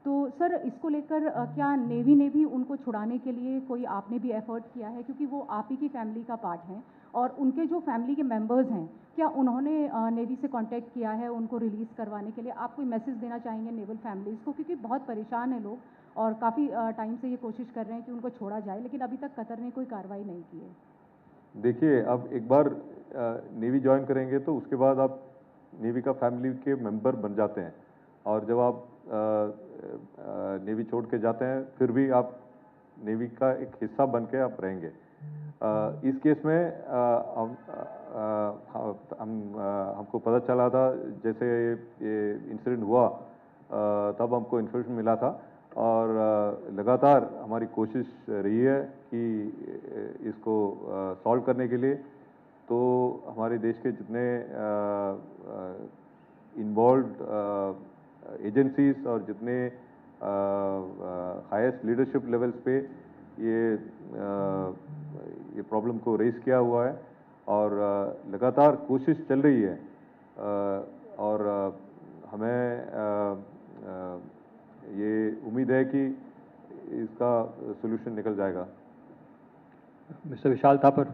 तो सर, इसको लेकर क्या नेवी ने भी उनको छुड़ाने के लिए कोई आपने भी एफर्ट किया है? क्योंकि वो आप ही की फैमिली का पार्ट हैं, और उनके जो फैमिली के मेंबर्स हैं, क्या उन्होंने नेवी से कांटेक्ट किया है उनको रिलीज़ करवाने के लिए? आप कोई मैसेज देना चाहेंगे नेवल फैमिलीज़ को, क्योंकि बहुत परेशान हैं लोग और काफ़ी टाइम से ये कोशिश कर रहे हैं कि उनको छोड़ा जाए, लेकिन अभी तक कतर ने कोई कार्रवाई नहीं की है। देखिए, अब एक बार नेवी ज्वाइन करेंगे तो उसके बाद आप नेवी का फैमिली के मेंबर बन जाते हैं, और जब आप नेवी छोड़ के जाते हैं फिर भी आप नेवी का एक हिस्सा बन के आप रहेंगे। इस केस में हमको पता चला था, जैसे ये इंसिडेंट हुआ तब हमको इन्फॉर्मेशन मिला था, और लगातार हमारी कोशिश रही है कि इसको सॉल्व करने के लिए तो हमारे देश के जितने इन्वॉल्व एजेंसीज और जितने हाईएस्ट लीडरशिप लेवल्स पे ये प्रॉब्लम को रेज किया हुआ है और लगातार कोशिश चल रही है और हमें ये उम्मीद है कि इसका सोल्यूशन निकल जाएगा। Mr. Vishal Thapar.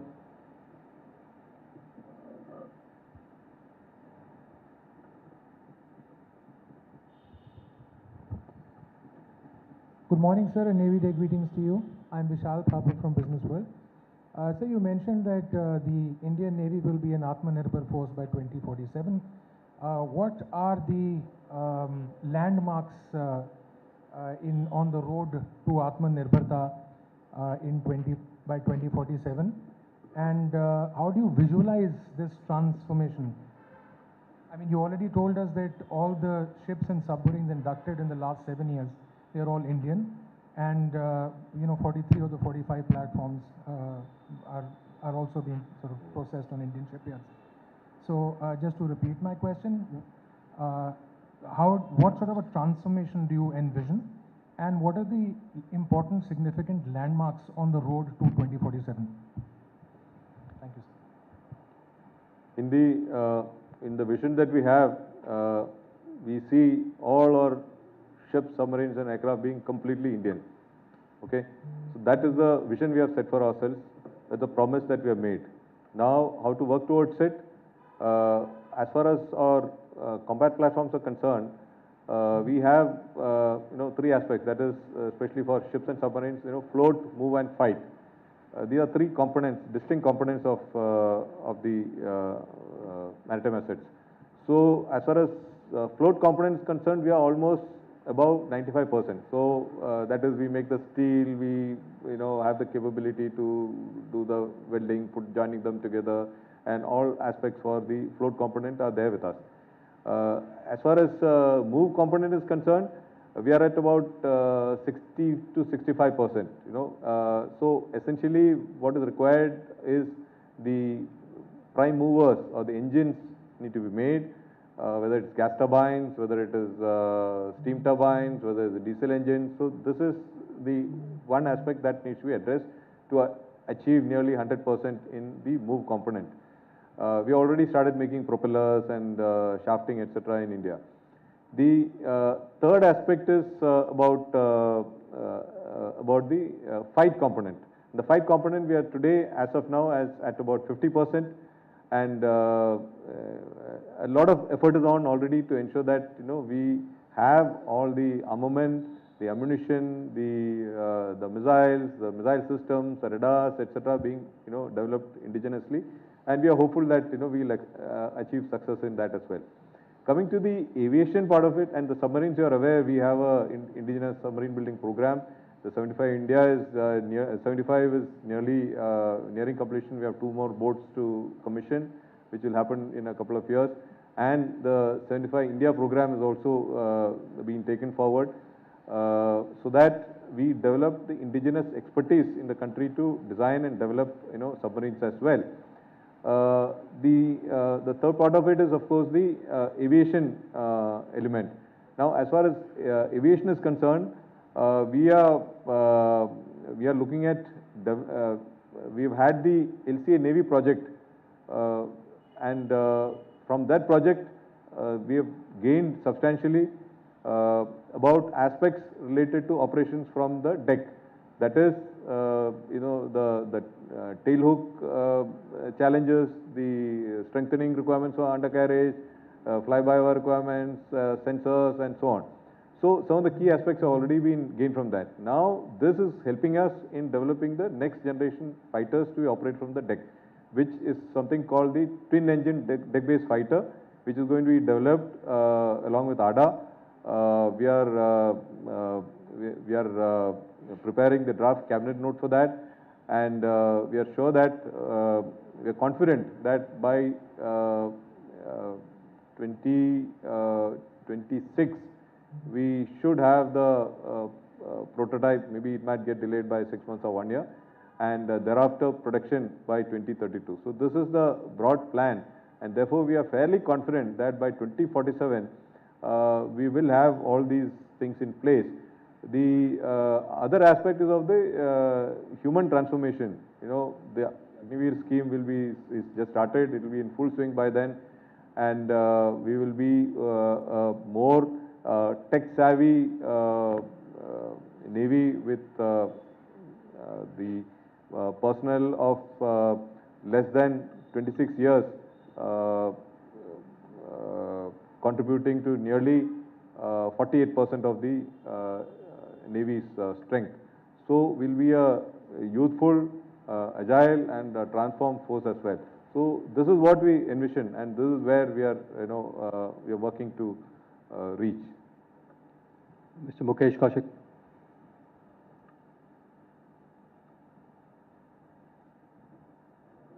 Good morning, sir, and Navy Day greetings to you. I'm Vishal Thapar from Business World. Sir, you mentioned that the Indian Navy will be an Atmanirbhar force by 2047. What are the landmarks on the road to Atmanirbharta by 2047? And how do you visualize this transformation? I mean, you already told us that all the ships and submarines inducted in the last 7 years, they are all Indian, and 43 of the 45 platforms are also being sort of processed on Indian shipyards. So just to repeat my question, what sort of a transformation do you envision, and what are the important significant landmarks on the road to 2047? Thank you, sir. In the vision that we have, we see all our ships, submarines and aircraft being completely Indian. Okay, so that is the vision we have set for ourselves. That's the promise that we have made. Now, how to work towards it? As far as our combat platforms are concerned, we have three aspects. That is, especially for ships and submarines, float, move, and fight. These are three components, distinct components of the maritime assets. So, as far as float component is concerned, we are almost above 95%. So that is, we make the steel, we have the capability to do the welding, joining them together, and all aspects for the float component are there with us. As far as move component is concerned, we are at about 60 to 65%. So essentially, what is required is the prime movers or the engines need to be made. Whether it's gas turbines, whether it is steam turbines, whether it's a diesel engine. So this is the one aspect that needs to be addressed to achieve nearly 100% in the move component. We already started making propellers and shafting, etc. in India. The third aspect is about the fight component. The fight component, we are today, as of now, at about 50%. And a lot of effort is on already to ensure that we have all the armament, the ammunition, the missiles, the missile systems, the radars, etc. being developed indigenously, and we are hopeful that we will achieve success in that as well. Coming to the aviation part of it and the submarines, you are aware we have an indigenous submarine building program. The 75 India is 75 is nearing completion. We have 2 more boats to commission, which will happen in a couple of years. And the 75 India program is also being taken forward so that we develop the indigenous expertise in the country to design and develop submarines as well. The third part of it is, of course, the aviation element. Now, as far as aviation is concerned, we are looking at we've had the LCA Navy project, and from that project we have gained substantially about aspects related to operations from the deck. That is, the tail hook challenges, the strengthening requirements for undercarriage, fly-by-wire requirements, sensors, and so on. So some of the key aspects have already been gained from that. Now this is helping us in developing the next generation fighters to operate from the deck, which is something called the twin engine deck-based fighter, which is going to be developed along with ADA. We are preparing the draft cabinet note for that, and we are sure that we are confident that by 2026 we should have the prototype. Maybe it might get delayed by 6 months or 1 year, and thereafter production by 2032. So this is the broad plan, and therefore we are fairly confident that by 2047 we will have all these things in place. The other aspect is of the human transformation. You know, the Agniveer scheme will be is just started. It will be in full swing by then, and we will be more tech savvy Navy with the personnel of less than 26 years contributing to nearly 48% of the Navy's strength. So we'll be a youthful, agile and transformed force as well. So this is what we envision, and this is where we are, we are working to reach. Mr. Mukesh Kaushik.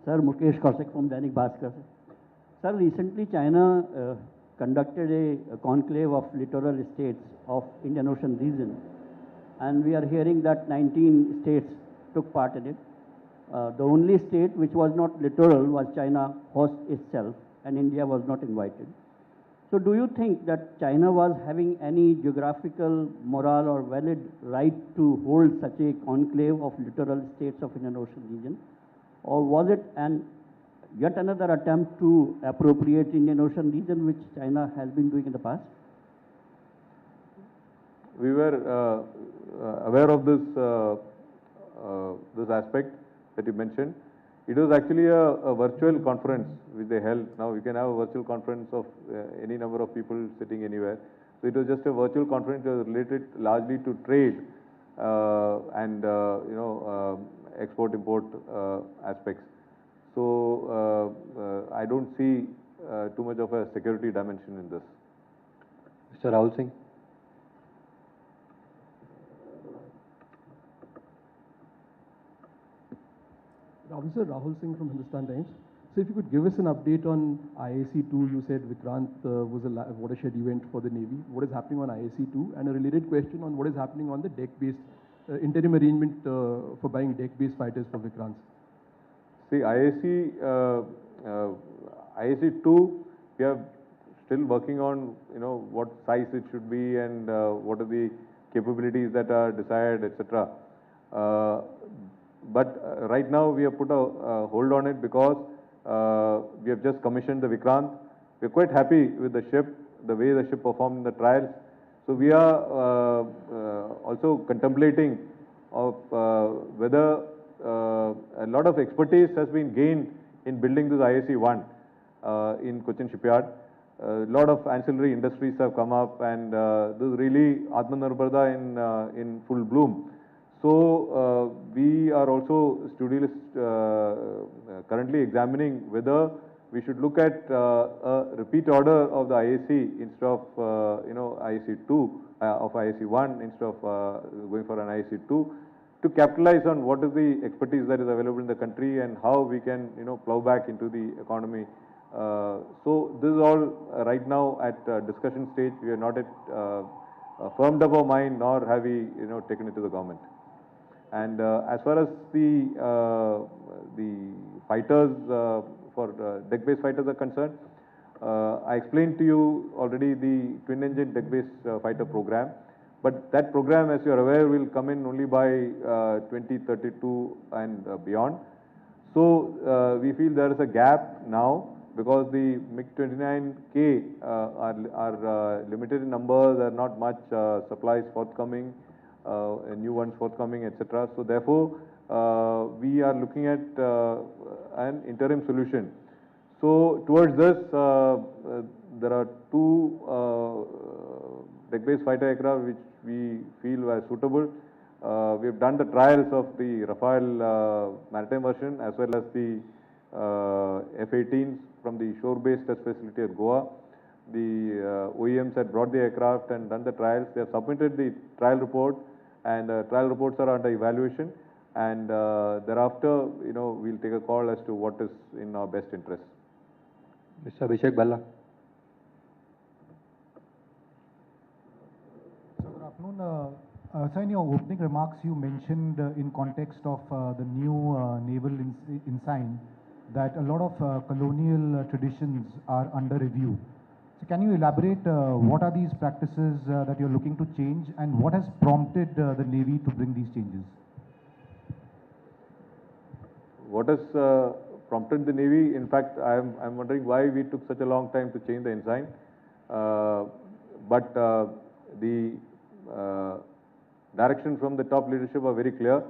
Sir, Mukesh Kaushik from Dainik Bhaskar. Sir, recently China conducted a conclave of littoral states of Indian Ocean region, and we are hearing that 19 states took part in it. The only state which was not littoral was China host itself, and India was not invited. So do you think that China was having any geographical, moral or valid right to hold such a conclave of littoral states of Indian Ocean region? Or was it yet another attempt to appropriate Indian Ocean region, which China has been doing in the past? We were aware of this this aspect that you mentioned. It was actually a virtual conference which they held. Now you can have a virtual conference of any number of people sitting anywhere. So it was just a virtual conference. It was related largely to trade and export-import aspects. So I don't see too much of a security dimension in this. Mr. Rahul Singh. Officer Rahul Singh from Hindustan Times. So if you could give us an update on IAC-2, you said Vikrant was a watershed event for the Navy. What is happening on IAC-2? And a related question on what is happening on the deck-based interim arrangement for buying deck-based fighters for Vikrant. See, IAC-2, we are still working on, what size it should be and what are the capabilities that are desired, etc. But right now we have put a hold on it because we have just commissioned the Vikrant. We are quite happy with the ship, the way the ship performed in the trials. So we are also contemplating of whether a lot of expertise has been gained in building this IAC-1 in Cochin shipyard. A lot of ancillary industries have come up, and this is really Atmanirbharta in full bloom. So we are also currently examining whether we should look at a repeat order of the IAC instead of IAC-2 of IAC-1 instead of going for an IAC-2, to capitalize on what is the expertise that is available in the country and how we can plow back into the economy. So this is all right now at discussion stage. We are not yet firmed up our mind, nor have we taken it to the government. And as far as the fighters for deck-based fighters are concerned, I explained to you already the twin-engine deck-based fighter program. But that program, as you are aware, will come in only by 2032 and beyond. So we feel there is a gap now because the MiG-29K are limited in numbers. There are not much supplies forthcoming. New ones forthcoming, etc. So therefore, we are looking at an interim solution. So towards this, there are two deck-based fighter aircraft which we feel were suitable. We have done the trials of the Rafale maritime version as well as the F-18s from the shore-based test facility at Goa. The OEMs had brought the aircraft and done the trials. They have submitted the trial report, and the trial reports are under evaluation, and thereafter we'll take a call as to what is in our best interest. Mr. Abhishek Balla. So good afternoon. So in your opening remarks, you mentioned in context of the new naval ensign that a lot of colonial traditions are under review. So can you elaborate what are these practices that you're looking to change, and what has prompted the Navy to bring these changes? What has prompted the Navy? In fact, I'm wondering why we took such a long time to change the ensign. But the direction from the top leadership are very clear.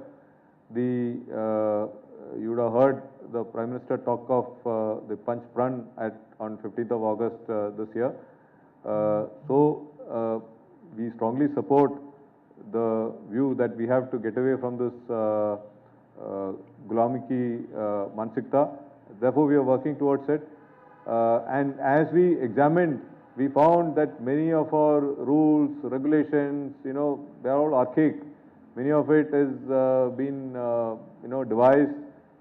You would have heard the Prime Minister talk of the Panch Pran on 15th of August this year. So we strongly support the view that we have to get away from this Gulami ki Mansikta. Therefore, we are working towards it. And as we examined, we found that many of our rules, regulations, they are all archaic. Many of it has been, devised,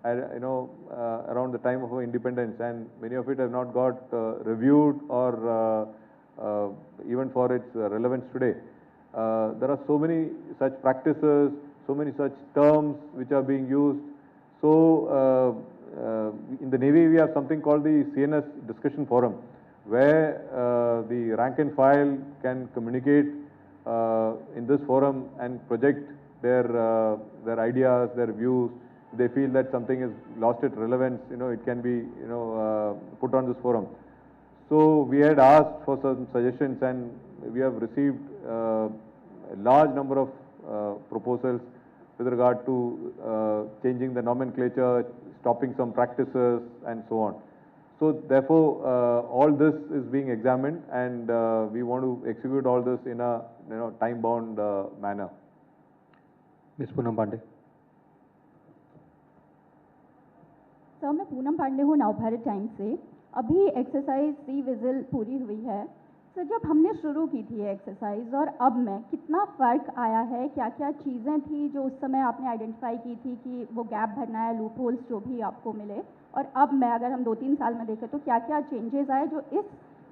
around the time of our independence, and many of it have not got reviewed or even for its relevance today. There are so many such practices, so many such terms which are being used. So in the Navy, we have something called the CNS Discussion Forum, where the rank and file can communicate in this forum and project their ideas, their views. If they feel that something has lost its relevance, it can be put on this forum. So we had asked for some suggestions, and we have received a large number of proposals with regard to changing the nomenclature, stopping some practices, and so on. So therefore, all this is being examined, and we want to execute all this in a time-bound manner. Ms. Poonam Pandey. Sir मैं पूनम पांडे हूँ Navbharat times से। अभी exercise C vigil पूरी हुई है। Sir जब हमने शुरू की थी एक्सरसाइज और अब में कितना फ़र्क आया है, क्या क्या चीज़ें थी जो उस समय आपने आइडेंटिफाई की थी कि वो गैप भरना है, लूप होल्स जो भी आपको मिले, और अब में अगर हम 2-3 साल में देखें तो क्या क्या चेंजेस आए जो इस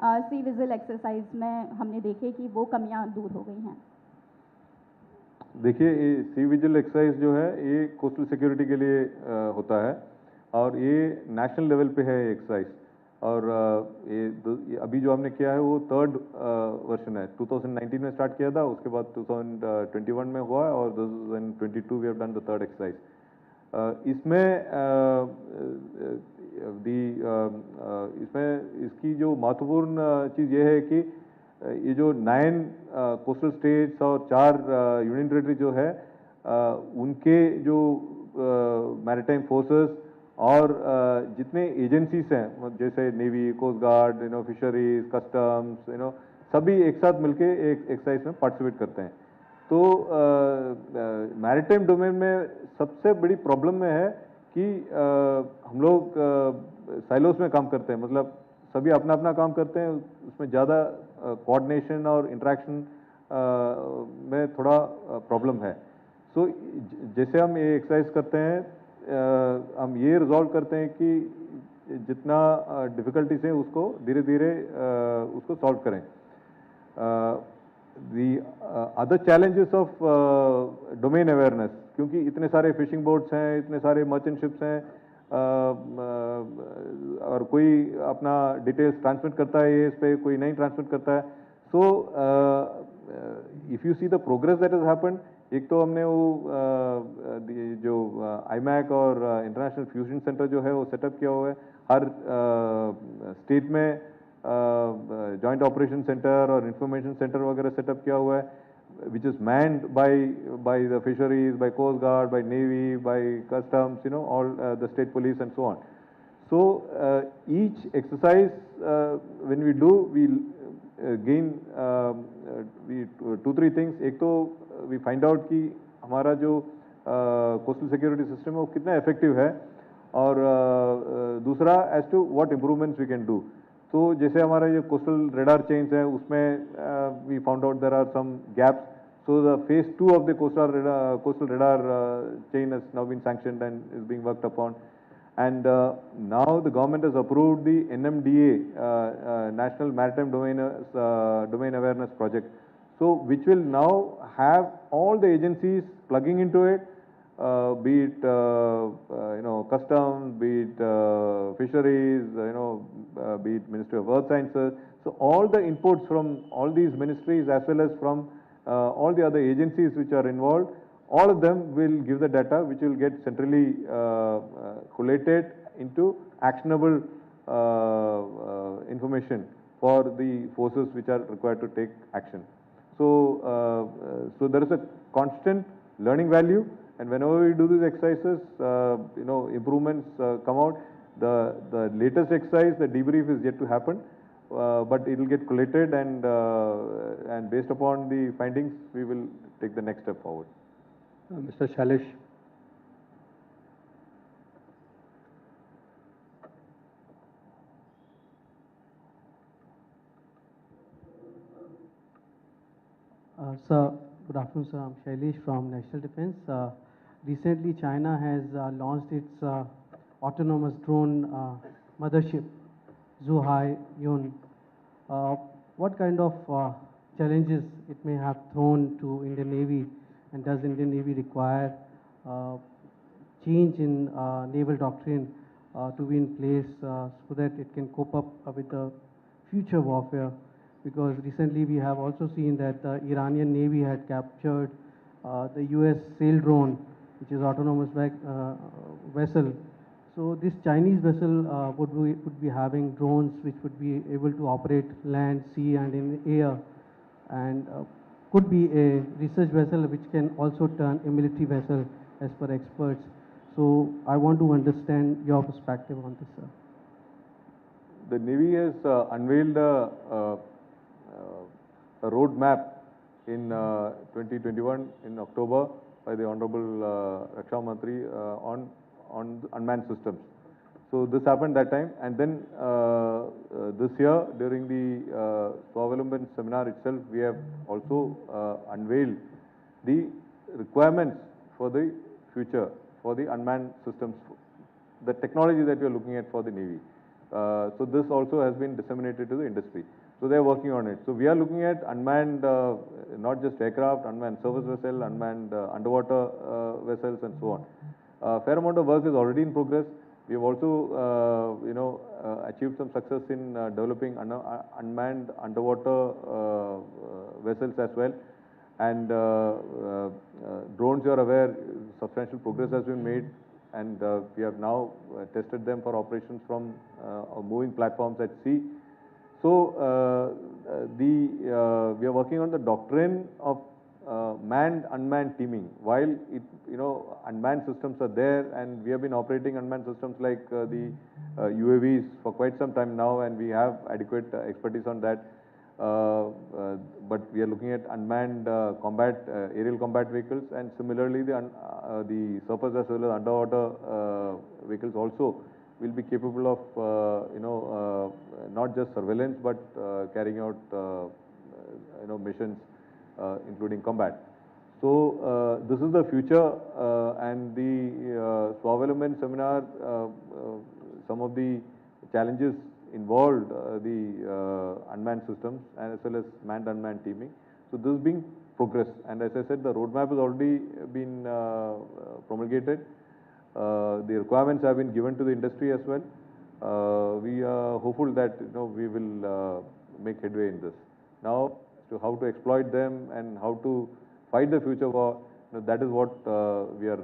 सी विजिल एक्सरसाइज में हमने देखे कि वो कमियां दूर हो गई हैं? देखिए, सी विजिल एक्सरसाइज जो है ये कोस्टल सिक्योरिटी के लिए होता है, और ये नेशनल लेवल पे है एक्सरसाइज। और ये अभी जो हमने किया है वो 3rd वर्जन है। 2019 में स्टार्ट किया था, उसके बाद 2021 में हुआ, और 2022 we have done the 3rd exercise. इसमें इसकी जो महत्वपूर्ण चीज़ ये है कि ये जो 9 कोस्टल स्टेट्स और 4 यूनियन टेरिटरी जो है, उनके जो मैरिटाइम फोर्सेस और जितने एजेंसीज हैं, जैसे navy, coast guard, fisheries, customs, सभी एक साथ मिलके एक एक्सरसाइज में पार्टिसिपेट करते हैं। तो मैरिटाइम डोमेन में सबसे बड़ी प्रॉब्लम में है कि हम लोग साइलोस में काम करते हैं, मतलब सभी अपना अपना काम करते हैं, उसमें ज़्यादा कोऑर्डिनेशन और इंटरेक्शन में थोड़ा प्रॉब्लम है। सो जैसे हम ये एक्सरसाइज करते हैं, हम ये रिजॉल्व करते हैं कि जितना डिफ़िकल्टीज है उसको धीरे धीरे उसको सॉल्व करें। Other challenges of domain awareness, क्योंकि इतने सारे फिशिंग बोट्स हैं, इतने सारे मर्चेंट शिप्स हैं, और कोई अपना डिटेल्स ट्रांसमिट करता है इस पे, कोई नहीं ट्रांसमिट करता है। So if you see the progress that has happened, एक तो हमने वो जो आईमैक और इंटरनेशनल फ्यूजन सेंटर जो है वो सेटअप किया हुआ है। हर स्टेट में जॉइंट ऑपरेशन सेंटर और इंफॉर्मेशन सेंटर वगैरह सेटअप किया हुआ है, which is manned by the fisheries, by Coast Guard, by Navy, by Customs, all the state police and so on. So each exercise when we do, we gain 2-3 things. एक तो we find out कि हमारा जो coastal security system है वो कितना effective है, और दूसरा as to what improvements we can do. तो जैसे हमारा ये कोस्टल रेडार चेंज है, उसमें we found out there are some gaps. So the phase 2 of the coastal radar chain has now been sanctioned and is being worked upon. And now the government has approved the NMDA, National Maritime Domain Awareness Project. So which will now have all the agencies plugging into it, be it customs, be it fisheries, be it Ministry of Earth Sciences. So all the inputs from all these ministries as well as from all the other agencies which are involved, all of them will give the data which will get centrally collated into actionable information for the forces which are required to take action. So there is a constant learning value, and whenever we do these exercises, improvements come out. The latest exercise, the debrief is yet to happen, but it will get collated, and based upon the findings, we will take the next step forward. Mr. Shailesh. Sir, good afternoon, sir. I'm Shailesh from National Defense. Recently, China has launched its autonomous drone mothership, Zhuhai Yun. What kind of challenges it may have thrown to Indian Navy, and does Indian Navy require change in naval doctrine to be in place so that it can cope up with the future warfare? Because recently we have also seen that the Iranian Navy had captured the US sail drone, which is autonomous vessel. So this Chinese vessel would be having drones which would be able to operate land, sea and in air, and could be a research vessel which can also turn a military vessel as per experts. So I want to understand your perspective on this, sir. The Navy has unveiled a roadmap in 2021 in October by the Honorable Raksha Mantri on unmanned systems. So this happened that time, and then this year during the Swavalambhan seminar itself, we have also unveiled the requirements for the future for the unmanned systems, the technology that we are looking at for the Navy. So this also has been disseminated to the industry. So they are working on it. So we are looking at unmanned, not just aircraft, unmanned surface vessel, unmanned underwater vessels, and so on. Fair amount of work is already in progress. We have also, achieved some success in developing unmanned underwater vessels as well. And drones, you are aware, substantial progress has been made, and we have now tested them for operations from moving platforms at sea. So we are working on the doctrine of manned-unmanned teaming. While unmanned systems are there, and we have been operating unmanned systems like the UAVs for quite some time now, and we have adequate expertise on that. But we are looking at unmanned aerial combat vehicles, and similarly the surface as well as underwater vehicles also will be capable of not just surveillance but carrying out missions including combat. So this is the future, and the Swavalambhan seminar, some of the challenges involved the unmanned systems and as well as manned-unmanned teaming. So this is being progressed, and as I said, the roadmap has already been promulgated. The requirements have been given to the industry as well. We are hopeful that we will make headway in this. Now, as to how to exploit them and how to fight the future war, that is what we are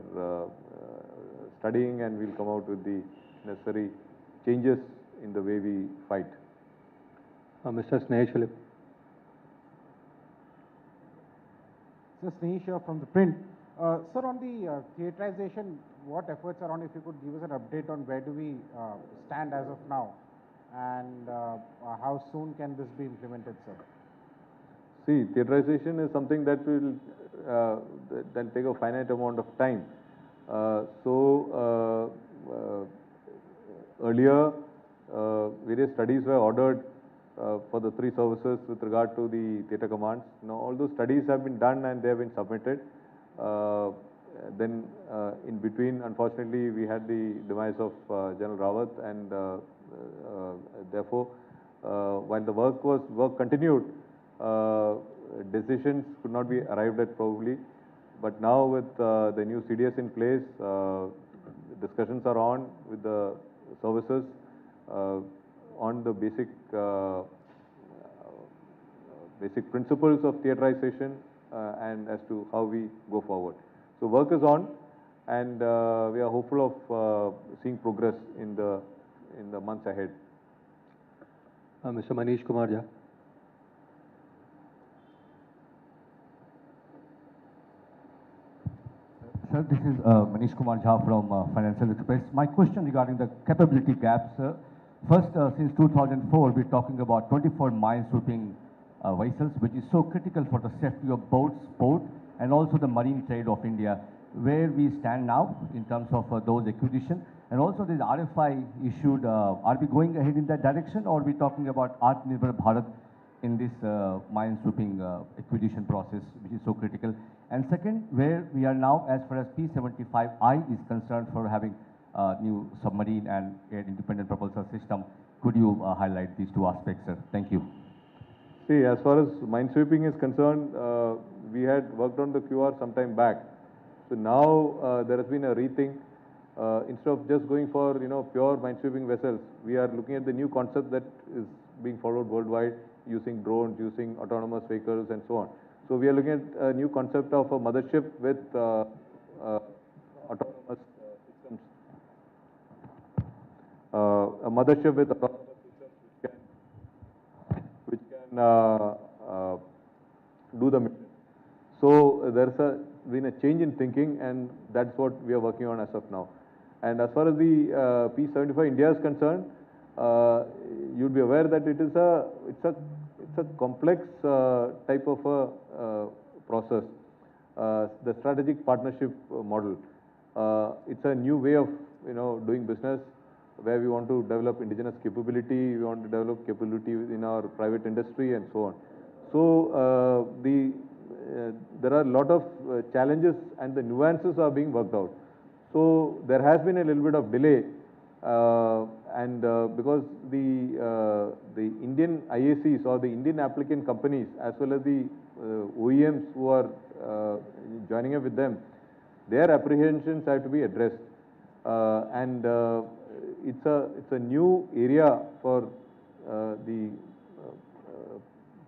studying, and we'll come out with the necessary changes in the way we fight. Mr. Snehesh Philip. Sir, Snehesh here from the print. Sir, on the theatrization, what efforts are on? If you could give us an update on where do we stand as of now, and how soon can this be implemented, sir? See, theatrization is something that will that'll take a finite amount of time. Earlier, various studies were ordered for the three services with regard to the theatre commands. Now, all those studies have been done and they have been submitted. Then, in between, unfortunately, we had the demise of General Rawat, and therefore, while the work continued, decisions could not be arrived at probably. But now with the new CDS in place, discussions are on with the services on the basic principles of theaterization and as to how we go forward. So work is on, and we are hopeful of seeing progress in the months ahead. Mr. Manish Kumar Jha. Sir, this is Manish Kumar Jha from Financial Express. My question regarding the capability gaps, sir. First, since 2004, we're talking about 24 minesweeping vessels, which is so critical for the safety of boats, port, and also the marine trade of India. Where we stand now in terms of those acquisition, and also this RFI issued, are we going ahead in that direction, or are we talking about Atmanirbhar Bharat in this minesweeping acquisition process, which is so critical? And second, where we are now as far as P-75I is concerned for having new submarine and air independent propulsion system. Could you highlight these two aspects, sir? Thank you. See, as far as minesweeping is concerned, we had worked on the QR some time back. So now there has been a rethink. Instead of just going for pure minesweeping vessels, we are looking at the new concept that is being followed worldwide, using drones, using autonomous vehicles, and so on. So we are looking at a new concept of a mothership with autonomous systems. A mothership with autonomous systems which can do the mission. So there's been a change in thinking, and that's what we are working on as of now. And as far as the P-75 India is concerned, you'd be aware that it's a complex type of a process. The strategic partnership model. It's a new way of doing business, where we want to develop indigenous capability, we want to develop capability in our private industry, and so on. So there are a lot of challenges, and the nuances are being worked out. So there has been a little bit of delay, and because the Indian IACs or the Indian applicant companies, as well as the OEMs who are joining up with them, their apprehensions have to be addressed, and it's a new area for the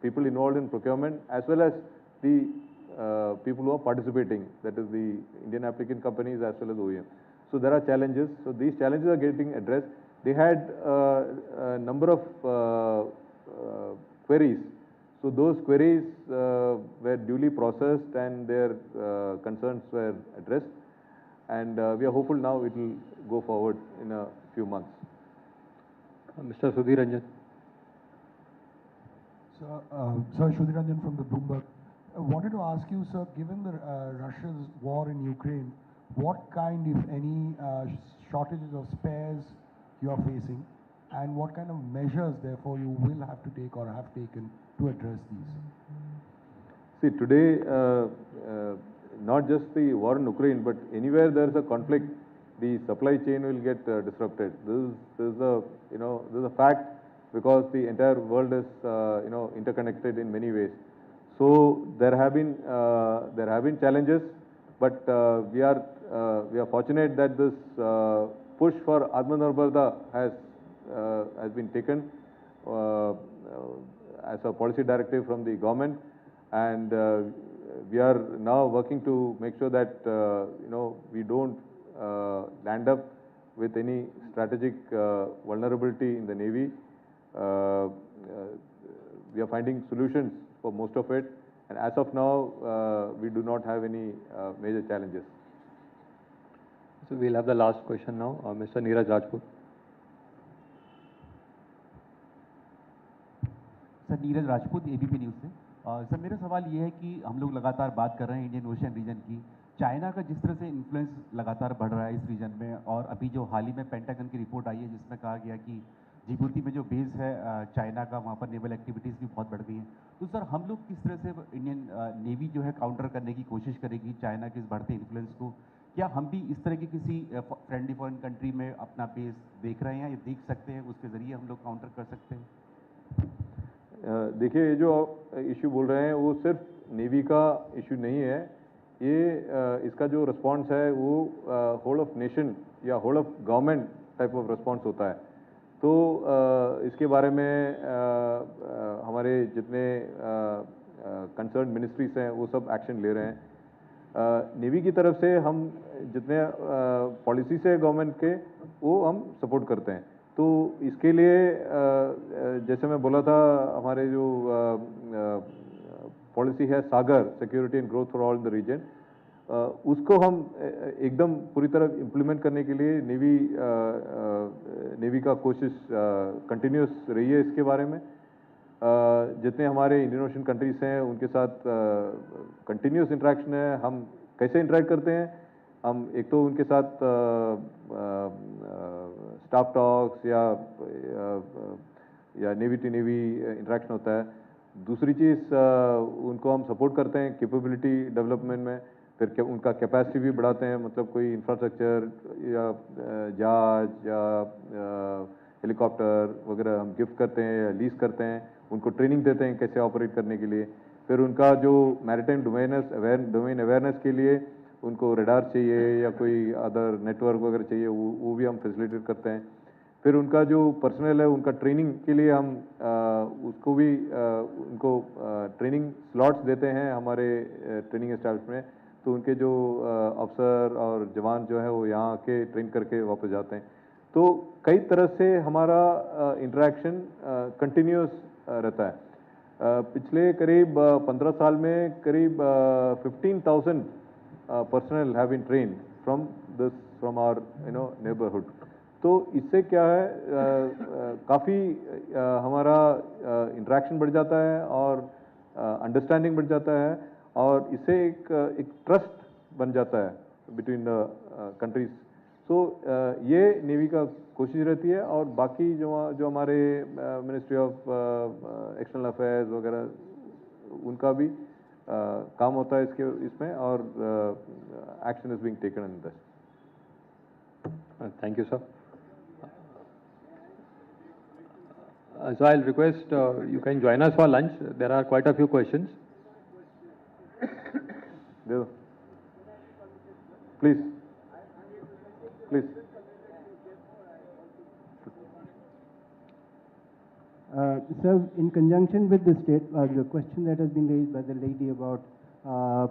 people involved in procurement, as well as the people who are participating, that is the Indian applicant companies as well as OEM. So there are challenges. So these challenges are getting addressed. They had a number of queries. So those queries were duly processed, and their concerns were addressed. And we are hopeful now it will go forward in a few months. Mr. Sudhir Ranjan. Sir, Sudhir Ranjan from the Bloomberg. I wanted to ask you, sir, given the Russia's war in Ukraine, what kind, if any, shortages of spares you are facing, and what kind of measures, therefore, you will have to take or have taken to address these? See, today, not just the war in Ukraine, but anywhere there is a conflict, the supply chain will get disrupted. This is a fact, because the entire world is interconnected in many ways. So there have been challenges, but we are fortunate that this push for Atmanirbharta has been taken as a policy directive from the government, and we are now working to make sure that we don't land up with any strategic vulnerability in the Navy. We are finding solutions for most of it, and as of now, we do not have any major challenges. So we'll have the last question now, Mr. Neeraj Rajput. Sir Neeraj Rajput ABP news से। Sir मेरा सवाल ये है कि हम लोग लगातार बात कर रहे हैं इंडियन ओशन रीजन की, चाइना का जिस तरह से इन्फ्लुएंस लगातार बढ़ रहा है इस रीजन में, और अभी जो हाल ही में पेंटागन की रिपोर्ट आई है जिसमें कहा गया कि जिबूती में जो बेस है चाइना का, वहाँ पर नेवल एक्टिविटीज़ भी बहुत बढ़ गई हैं। तो सर हम लोग किस तरह से इंडियन नेवी जो है काउंटर करने की कोशिश करेगी चाइना के इस बढ़ते इन्फ्लुएंस को? क्या हम भी इस तरह की किसी फ्रेंडली फॉरेन कंट्री में अपना बेस देख रहे हैं या देख सकते हैं, उसके ज़रिए हम लोग काउंटर कर सकते हैं? देखिए ये जो इशू बोल रहे हैं वो सिर्फ नेवी का इशू नहीं है, ये इसका जो रिस्पॉन्स है वो होल ऑफ नेशन या whole of government type of response होता है। तो इसके बारे में हमारे जितने कंसर्न मिनिस्ट्रीज हैं वो सब एक्शन ले रहे हैं। नेवी की तरफ से हम जितने पॉलिसीज है गवर्नमेंट के वो हम सपोर्ट करते हैं। तो इसके लिए जैसे मैं बोला था, हमारे जो पॉलिसी है SAGAR, security and growth for all the region, उसको हम एकदम पूरी तरह इम्प्लीमेंट करने के लिए नेवी का कोशिश कंटिन्यूस रही है। इसके बारे में जितने हमारे इंडियन ओशन कंट्रीज हैं उनके साथ कंटिन्यूस इंटरेक्शन है। हम कैसे इंटरेक्ट करते हैं, हम एक तो उनके साथ स्टाफ टॉक्स या नेवी टू नेवी इंटरेक्शन होता है। दूसरी चीज़ उनको हम सपोर्ट करते हैं कैपेबिलिटी डेवलपमेंट में, फिर उनका कैपेसिटी भी बढ़ाते हैं, मतलब कोई इंफ्रास्ट्रक्चर या जहाज या हेलीकॉप्टर वगैरह हम गिफ्ट करते हैं या लीज करते हैं, उनको ट्रेनिंग देते हैं कैसे ऑपरेट करने के लिए। फिर उनका जो मैरिटाइम डोमेन अवेयरनेस के लिए उनको रडार चाहिए या कोई अदर नेटवर्क वगैरह चाहिए, वो भी हम फैसिलिटेट करते हैं। फिर उनका जो पर्सनल है उनका ट्रेनिंग के लिए हम उसको भी उनको ट्रेनिंग स्लॉट्स देते हैं हमारे ट्रेनिंग एस्टैब्लिशमेंट में। तो उनके जो अफसर और जवान जो है वो यहाँ आके ट्रेन करके वापस जाते हैं। तो कई तरह से हमारा इंटरेक्शन कंटिन्यूस रहता है। पिछले करीब 15 साल में करीब 15,000 personnel have been trained from our neighborhood। तो इससे क्या है काफ़ी हमारा इंटरेक्शन बढ़ जाता है और अंडरस्टैंडिंग बढ़ जाता है, और इससे एक ट्रस्ट बन जाता है बिटवीन द कंट्रीज। सो ये नेवी का कोशिश रहती है। और बाकी जो हमारे मिनिस्ट्री ऑफ एक्सटर्नल अफेयर्स वगैरह उनका भी काम होता है इसमें, और action is being taken in this. Thank you, sir. So I'll request you can join us for lunch. There are quite a few questions. Please. Sir, in conjunction with the question that has been raised by the lady about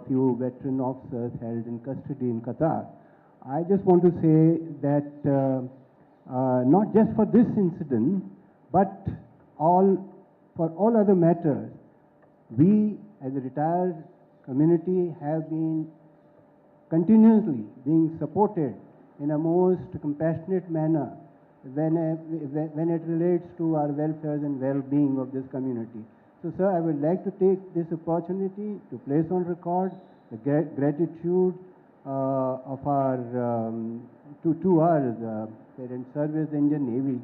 few veteran officers held in custody in Qatar, I just want to say that not just for this incident, but for all other matters, we as a retired community have been continuously being supported in a most compassionate manner when it relates to our welfare and well-being of this community. So, sir, I would like to take this opportunity to place on record the gratitude of our to our parent service, the Indian Navy.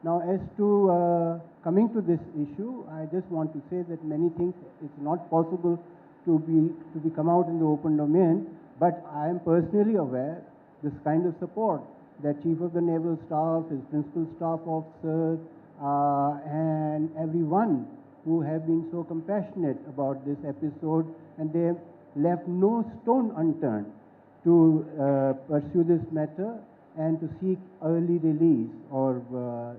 Now, as to coming to this issue, I just want to say that many things it's not possible to be come out in the open domain, but I am personally aware this kind of support that Chief of the Naval Staff, his principal staff officers, and everyone who have been so compassionate about this episode, and they have left no stone unturned to pursue this matter and to seek early release or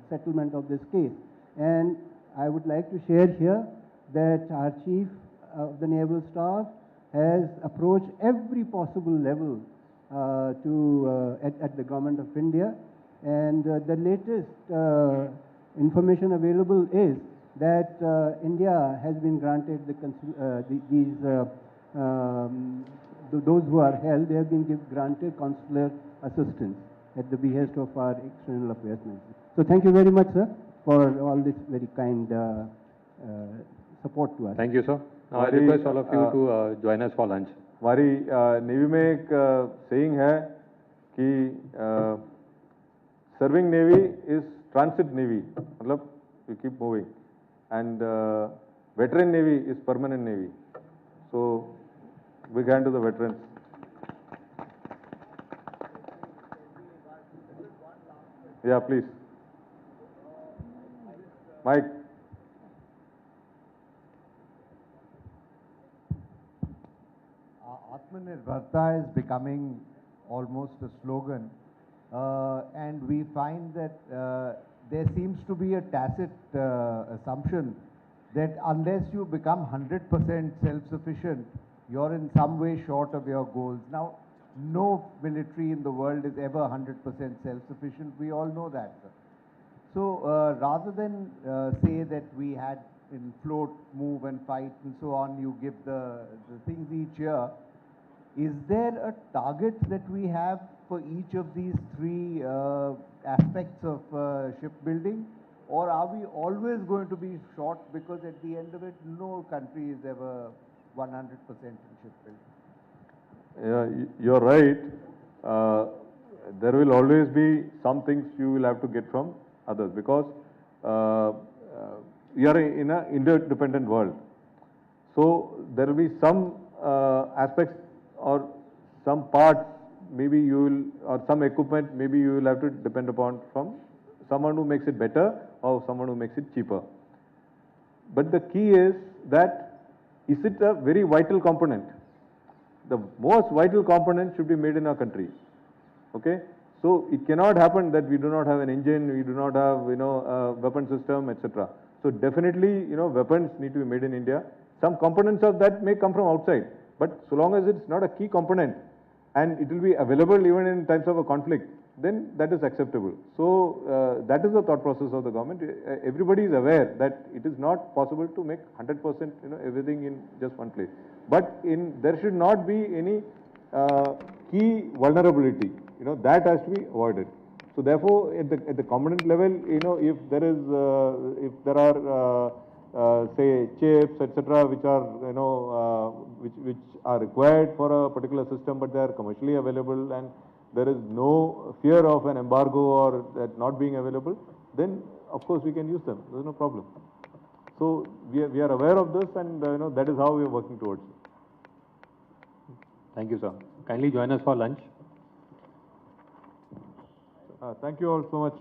settlement of this case. And I would like to share here that our Chief of the Naval Staff has approached every possible level at the Government of India, and the latest information available is that India has been granted those who are held, they have been granted consular assistance at the behest of our External Affairs Ministry. So thank you very much, sir, for all this very kind support to us. Thank you, sir. Now I request all of you to join us for lunch. हमारी navy में एक saying है कि serving navy is transit navy, मतलब you keep moving, and veteran navy is permanent navy. So big hand to the veterans. Yeah please mic. Atmanirbharta is becoming almost a slogan, and we find that there seems to be a tacit assumption that unless you become 100% self-sufficient, you're in some way short of your goals. Now, no military in the world is ever 100% self-sufficient. We all know that, sir. So rather than say that we had in float, move and fight and so on, you give the things each year, is there a target that we have for each of these three aspects of shipbuilding? Or are we always going to be short because at the end of it, no country is ever 100% in shipbuilding? Yeah, you're right. There will always be some things you will have to get from others because we are in an interdependent world. So there will be some aspects or some parts maybe you will, or some equipment maybe you will have to depend upon from someone who makes it better or someone who makes it cheaper. But the key is that, is it a very vital component? The most vital component should be made in our country. Okay? So it cannot happen that we do not have an engine, we do not have, a weapon system, etc. So definitely, weapons need to be made in India. Some components of that may come from outside, but so long as it's not a key component and it will be available even in times of a conflict, then that is acceptable. So that is the thought process of the government. Everybody is aware that it is not possible to make 100% everything in just one place. But there should not be any key vulnerability. That has to be avoided. So therefore, at the component level, if there are say chips, etc., which are which are required for a particular system, but they are commercially available, and there is no fear of an embargo or that not being available, then of course we can use them. There is no problem. So we are aware of this, and that is how we are working towards it. Thank you, sir. Kindly join us for lunch. Thank you all so much.